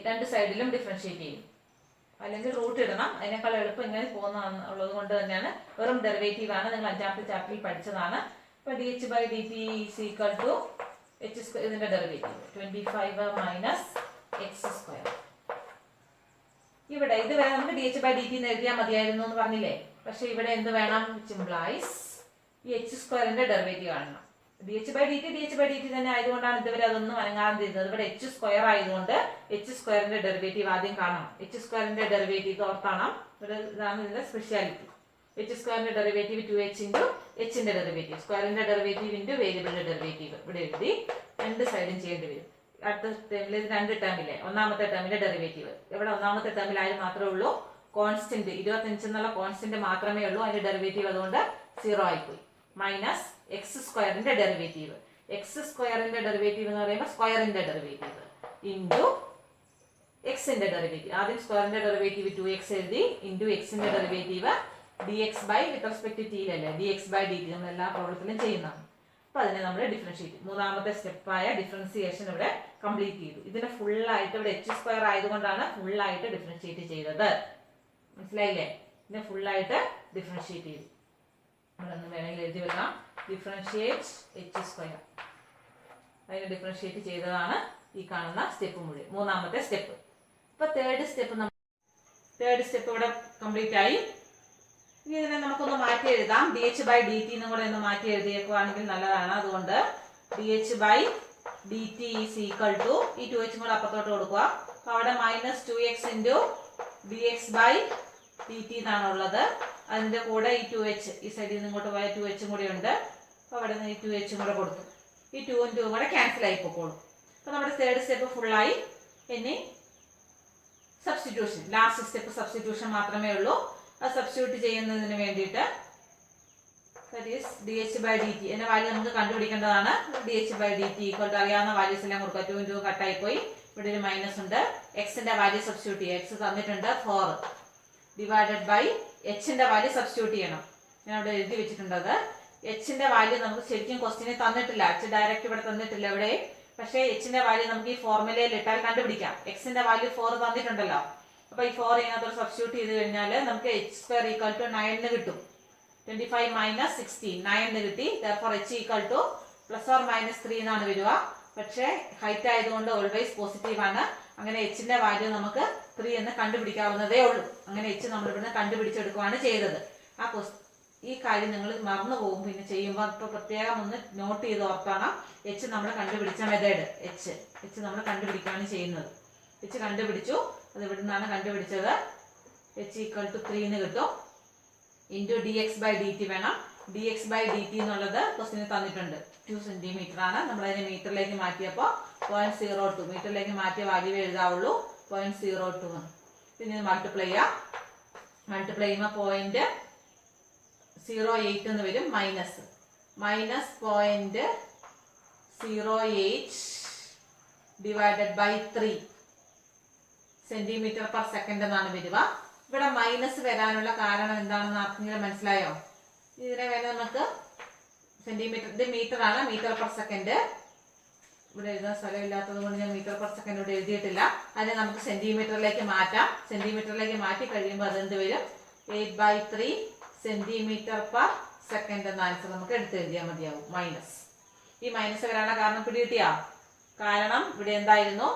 രണ്ട് സൈഡിലും ഡിഫറൻഷിയേറ്റ് ചെയ്യും. അല്ലെങ്കിൽ റൂട്ട് ഇടണം. അതിനേക്കാൾ എളുപ്പം ഇങ്ങനെ പോകുന്നത് കൊണ്ട് തന്നെയാണ്. വെറും ഡെറിവേറ്റീവ് ആണ്. നിങ്ങൾ 5ാമത്തെ ചാപ്റ്ററിൽ പഠിച്ചതാണ്. ഇപ്പൊ d H by D t is equal to h square. ഇതിന്റെ ഡെറിവേറ്റീവ് 25 മൈനസ് എക്സ് സ്ക്വയർ. ഇവിടെ ഇത് വരെ നമുക്ക് d H by D T എന്ന് എഴുതിയാൽ മതിയായിരുന്നു എന്ന് പറഞ്ഞില്ലേ? പക്ഷെ ഇവിടെ എന്ത് വേണം? സിംപ്ലൈസ് ഈ എച്ച് സ്ക്വയറിന്റെ ഡെറിവേറ്റീവ് കാണണം. D H by D t തന്നെ ആയതുകൊണ്ടാണ് ഇതുവരെ അതൊന്നും അനങ്ങാതെ ചെയ്തത്. ഇവിടെ എച്ച് സ്ക്വയർ ആയതുകൊണ്ട് എച്ച് സ്ക്വയറിന്റെ ഡെറിവേറ്റീവ് ആദ്യം കാണണം. എച്ച് സ്ക്വയറിന്റെ ഡെറിവേറ്റീവ് ഓർത്താണ്. ഇതാണ് ഇതിന്റെ സ്പെഷ്യാലിറ്റി. എച്ച് സ്ക്വയറിന്റെ ഡെറിവേറ്റീവ് 2h ഇൻറ്റു എച്ചിന്റെ ഡെറിവേറ്റീവ്, സ്ക്വയറിന്റെ ഡെറിവേറ്റീവ് ഇൻറ്റു വേരിയബിളിന്റെ ഡെറിവേറ്റീവ് ഇവിടെ എഴുതി രണ്ട് സൈഡും ചെയ്യേണ്ടി വരും. അടുത്ത ടേമിൽ ഇത് 2 ടേമില്ലേ? ഒന്നാമത്തെ ടേമിന്റെ ഡെറിവേറ്റീവ് ഇവിടെ ഒന്നാമത്തെ ടേമിൽ ആരും മാത്രമേ ഉള്ളൂ? കോൺസ്റ്റന്റ് 25 എന്നുള്ള കോൺസ്റ്റന്റ് മാത്രമേ ഉള്ളൂ. അതിന്റെ ഡെറിവേറ്റീവ് അതുകൊണ്ട് 0 ആയിപ്പോയി. മൈനസ് എക്സ് സ്ക്വയറിന്റെ ഡെറിവേറ്റീവ്. എക്സ് സ്ക്വയറിന്റെ ഡെറിവേറ്റീവ് എന്ന് പറയുമ്പോൾ സ്ക്വയറിന്റെ ഡെറിവേറ്റീവ് ഇൻറ്റു എക്സിന്റെ ഡെറിവേറ്റീവ്. ആദ്യം സ്ക്വയറിന്റെ ഡെറിവേറ്റീവ് 2x എഴുതി ഇൻറ്റു എക്സിന്റെ derivative dx by with respect ടിയിലല്ലേ dx ബൈ dt നമ്മൾ എല്ലാ പ്രോബ്ലത്തിലും ചെയ്യുന്നതാണ്. അപ്പൊ അതിനെ നമ്മൾ ഡിഫറൻഷിയേറ്റ്, മൂന്നാമത്തെ സ്റ്റെപ്പായ ഡിഫറൻസിയേഷൻ ഇവിടെ കംപ്ലീറ്റ് ചെയ്തു. ഇതിനെ ഫുള്ളായിട്ട് ഇവിടെ എച്ച് സ്ക്വയർ ആയതുകൊണ്ടാണ് ഫുള്ളായിട്ട് ഡിഫറൻഷിയേറ്റ് ചെയ്തത്. മനസ്സിലായില്ലേ? ഇതിനെ ഫുള്ളായിട്ട് ഡിഫറൻഷിയേറ്റ് ചെയ്തു. നമ്മളൊന്ന് വേണമെങ്കിൽ എഴുതി വെക്കാം. Differentiate H square. അതിനെ ഡിഫറൻഷിയേറ്റ് ചെയ്തതാണ് ഈ കാണുന്ന സ്റ്റെപ്പ് മുഴുവൻ, മൂന്നാമത്തെ സ്റ്റെപ്പ്. ഇപ്പൊ തേർഡ് സ്റ്റെപ്പ് ഇവിടെ കംപ്ലീറ്റ് ആയി. ഇനി ഇതിനെ നമുക്കൊന്ന് മാറ്റി എഴുതാം. D H by D t എന്നും കൂടെ ഒന്ന് മാറ്റി എഴുതിയേക്കുവാണെങ്കിൽ നല്ലതാണ്. അതുകൊണ്ട് d H by D t is equal to ഈ 2h കൂടെ അപ്പുറത്തോട്ട് കൊടുക്കുക. അപ്പൊ അവിടെ minus 2x into d x by D t എന്നാണ് ഉള്ളത്. അതിന്റെ കൂടെ ഈ 2h ഈ സൈഡിൽ നിന്ന് ഇങ്ങോട്ട് പോയ 2h കൂടെ ഉണ്ട്. അപ്പൊ അവിടെ നിന്ന് ഈ 2h കൂടെ കൊടുത്തു. ഈ 2ഉം 2ഉം കൂടെ ക്യാൻസൽ ആയി പോക്കോളും. അപ്പൊ നമ്മുടെ തേർഡ് സ്റ്റെപ്പ് ഫുള്ളായി. ഇനി സബ്സ്റ്റിറ്റ്യൂഷൻ, ലാസ്റ്റ് സ്റ്റെപ്പ് സബ്സ്റ്റിറ്റ്യൂഷൻ മാത്രമേ ഉള്ളൂ. അത് സബ്സ്റ്റിറ്റ്യൂട്ട് ചെയ്യുന്നതിന് വേണ്ടിയിട്ട് D H by D T എന്ന വാല്യൂ നമുക്ക് കണ്ടുപിടിക്കേണ്ടതാണ്. D H by D T equal to അറിയാവുന്ന വാല്യൂസ് എല്ലാം കൊടുക്കുക. 2 കട്ടായി പോയി. ഇവിടെ ഒരു മൈനസ് ഉണ്ട്. എക്സിന്റെ വാല്യൂ സബ്സ്റ്റിറ്റ്യൂട്ട് ചെയ്യുക. എക്സ് തന്നിട്ടുണ്ട് 4 ഡിവൈഡഡ് ബൈ എച്ചിന്റെ വാല്യൂ സബ്സ്റ്റിറ്റ്യൂട്ട് ചെയ്യണം. ഞാൻ അവിടെ എഴുതി വെച്ചിട്ടുണ്ടത്. എച്ചിന്റെ വാല്യൂ നമുക്ക് ശരിക്കും ക്വസ്റ്റിനെ തന്നിട്ടില്ല. എച്ച് ഡയറക്റ്റ് ഇവിടെ തന്നിട്ടില്ല ഇവിടെ. പക്ഷേ എച്ചിന്റെ വാല്യൂ നമുക്ക് ഈ ഫോർമുലയിൽ ഇട്ടാൽ കണ്ടുപിടിക്കാം. എക്സിന്റെ വാല്യൂ 4 തന്നിട്ടുണ്ടല്ലോ. അപ്പൊ ഈ 4 ഇതിനകത്ത് സബ്സ്റ്റിറ്റ്യൂട്ട് ചെയ്ത് കഴിഞ്ഞാൽ നമുക്ക് h² = 9 കിട്ടും. 25 - 16 9 കിട്ടി. therefore h = ±3 എന്നാണ് വരിക. പക്ഷേ ഹൈറ്റ് ആയതുകൊണ്ട് ഓൾവേസ് പോസിറ്റീവ് ആണ്. അങ്ങനെ എച്ചിന്റെ വാല്യൂ നമുക്ക് 3 എന്ന് കണ്ടുപിടിക്കാവുന്നതേ ഉള്ളൂ. അങ്ങനെ എച്ച് നമ്മൾ ഇവിടുന്ന് കണ്ടുപിടിച്ചെടുക്കുകയാണ് ചെയ്തത്. ഈ കാര്യം നിങ്ങൾ മറന്നു പോകും പിന്നെ ചെയ്യുമ്പോൾ. ഇപ്പോൾ പ്രത്യേകം ഒന്ന് നോട്ട് ചെയ്ത് ഓർക്കണം. എച്ച് നമ്മൾ കണ്ടുപിടിച്ച മെത്തേഡ് എച്ച് നമ്മൾ കണ്ടുപിടിക്കുകയാണ് ചെയ്യുന്നത്. എച്ച് കണ്ടുപിടിച്ചു. അത് ഇവിടെ നിന്നാണ് കണ്ടുപിടിച്ചത്. h = 3 എന്ന് കിട്ടും. ഇൻറ്റു dx/dt വേണം. dx/dt എന്നുള്ളത് ക്വസ്റ്റിന് തന്നിട്ടുണ്ട്. 2 സെന്റിമീറ്റർ ആണ്. നമ്മളതിനെ മീറ്ററിലേക്ക് മാറ്റിയപ്പോൾ 0.02 മീറ്ററിലേക്ക് മാറ്റിയ വാല്യൂ എഴുതാവുള്ളൂ. 0.02 പിന്നെ മൾട്ടിപ്ലൈ ചെയ്യാം. മൾട്ടിപ്ലൈ ചെയ്യുമ്പോൾ 0.08 എന്ന് വരും. മൈനസ് 0.08 ഡിവൈഡഡ് ബൈ 3 സെന്റിമീറ്റർ/സെക്കൻഡ് എന്നാണ് വരിക. ഇവിടെ മൈനസ് വരാനുള്ള കാരണം എന്താണെന്ന് ആർക്കെങ്കിലും മനസ്സിലായോ? ഇതിനെ വേണം നമുക്ക് സെന്റിമീറ്റർ, ഇത് മീറ്റർ ആണ്. മീറ്റർ/സെക്കൻഡ് ഇവിടെ എഴുതാൻ സ്ഥലമില്ലാത്തത് കൊണ്ട് ഞാൻ മീറ്റർ/സെക്കൻഡ് ഇവിടെ എഴുതിയിട്ടില്ല. അതിനെ നമുക്ക് സെന്റിമീറ്ററിലേക്ക് മാറ്റാം. സെന്റിമീറ്ററിലേക്ക് മാറ്റി കഴിയുമ്പോൾ അതെന്ത് വരും? 8/3 സെന്റിമീറ്റർ/സെക്കൻഡ് എന്ന ആൻസർ നമുക്ക് എടുത്ത് എഴുതിയാൽ മതിയാവും. മൈനസ് ഈ മൈനസ് വരാനുള്ള കാരണം പിടികിട്ടിയാ? കാരണം ഇവിടെ എന്തായിരുന്നു?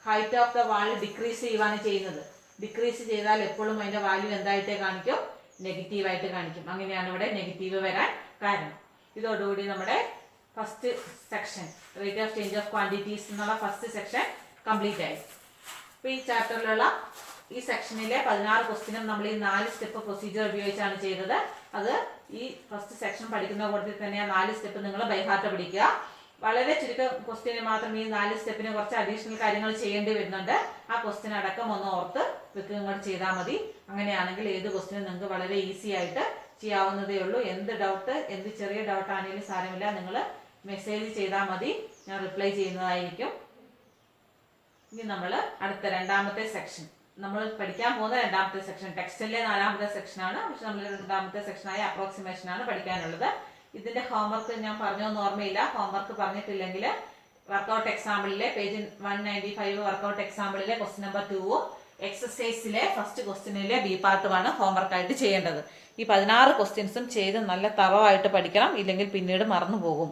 Height of the wall decrease ചെയ്യുവാണ് ചെയ്യുന്നത്. ഡിക്രീസ് ചെയ്താൽ എപ്പോഴും അതിന്റെ വാല്യൂ എന്തായിട്ടേ കാണിക്കും? നെഗറ്റീവായിട്ട് കാണിക്കും. അങ്ങനെയാണ് ഇവിടെ നെഗറ്റീവ് വരാൻ കാരണം. ഇതോടുകൂടി നമ്മുടെ first section rate of change of quantities എന്നുള്ള ഫസ്റ്റ് സെക്ഷൻ കംപ്ലീറ്റ് ആയി. അപ്പോൾ ഈ ചാപ്റ്ററിലുള്ള ഈ സെക്ഷനിലെ 16 ക്വസ്റ്റ്യനും നമ്മൾ ഈ 4 സ്റ്റെപ്പ് പ്രൊസീജിയർ ഉപയോഗിച്ചാണ് ചെയ്തത്. അത് ഈ ഫസ്റ്റ് സെക്ഷൻ പഠിക്കുന്ന കൂട്ടത്തിൽ തന്നെ ആ 4 സ്റ്റെപ്പ് നിങ്ങൾ ബൈ ഹാർട്ട് പഠിക്കുക. വളരെ ചുരുക്കം ക്വസ്റ്റ്യന് മാത്രം ഈ 4 സ്റ്റെപ്പിന് കുറച്ച് അഡീഷണൽ കാര്യങ്ങൾ ചെയ്യേണ്ടി വരുന്നുണ്ട്. ആ ക്വസ്റ്റ്യൻ അടക്കം ഒന്ന് ഓർത്ത് വെക്കുക കൂടെ ചെയ്താൽ മതി. അങ്ങനെയാണെങ്കിൽ ഏത് ക്വസ്റ്റ്യനും നിങ്ങൾക്ക് വളരെ ഈസി ആയിട്ട് ചെയ്യാവുന്നതേ ഉള്ളൂ. എന്ത് ഡൗട്ട്, എന്ത് ചെറിയ ഡൗട്ട് ആണെങ്കിലും സാരമില്ല, നിങ്ങൾ മെസ്സേജ് ചെയ്താൽ മതി, ഞാൻ റിപ്ലൈ ചെയ്യുന്നതായിരിക്കും. ഇനി നമ്മൾ അടുത്ത രണ്ടാമത്തെ സെക്ഷൻ, നമ്മൾ പഠിക്കാൻ പോകുന്ന രണ്ടാമത്തെ സെക്ഷൻ ടെക്സ്റ്റിലെ 4ാമത്തെ സെക്ഷനാണ്. പക്ഷെ നമ്മൾ രണ്ടാമത്തെ സെക്ഷനായ അപ്രോക്സിമേഷൻ ആണ് പഠിക്കാനുള്ളത്. ഇതിന്റെ ഹോംവർക്ക് ഞാൻ പറഞ്ഞോന്ന് ഓർമ്മയില്ല. ഹോംവർക്ക് പറഞ്ഞിട്ടില്ലെങ്കിൽ വർക്കൗട്ട് എക്സാമ്പിളിലെ പേജ് 195 വർക്കൗട്ട് എക്സാമ്പിളിലെ ക്വസ്റ്റ്യൻ നമ്പർ 2 എക്സസൈസിലെ ഫസ്റ്റ് ക്വസ്റ്റ്യനിലെ ബി പാർട്ട് ആണ് ഹോംവർക്ക് ആയിട്ട് ചെയ്യേണ്ടത്. ഈ 16 ക്വസ്റ്റ്യൻസും ചെയ്ത് നല്ല തറവായിട്ട് പഠിക്കണം. ഇല്ലെങ്കിൽ പിന്നീട് മറന്നു പോകും.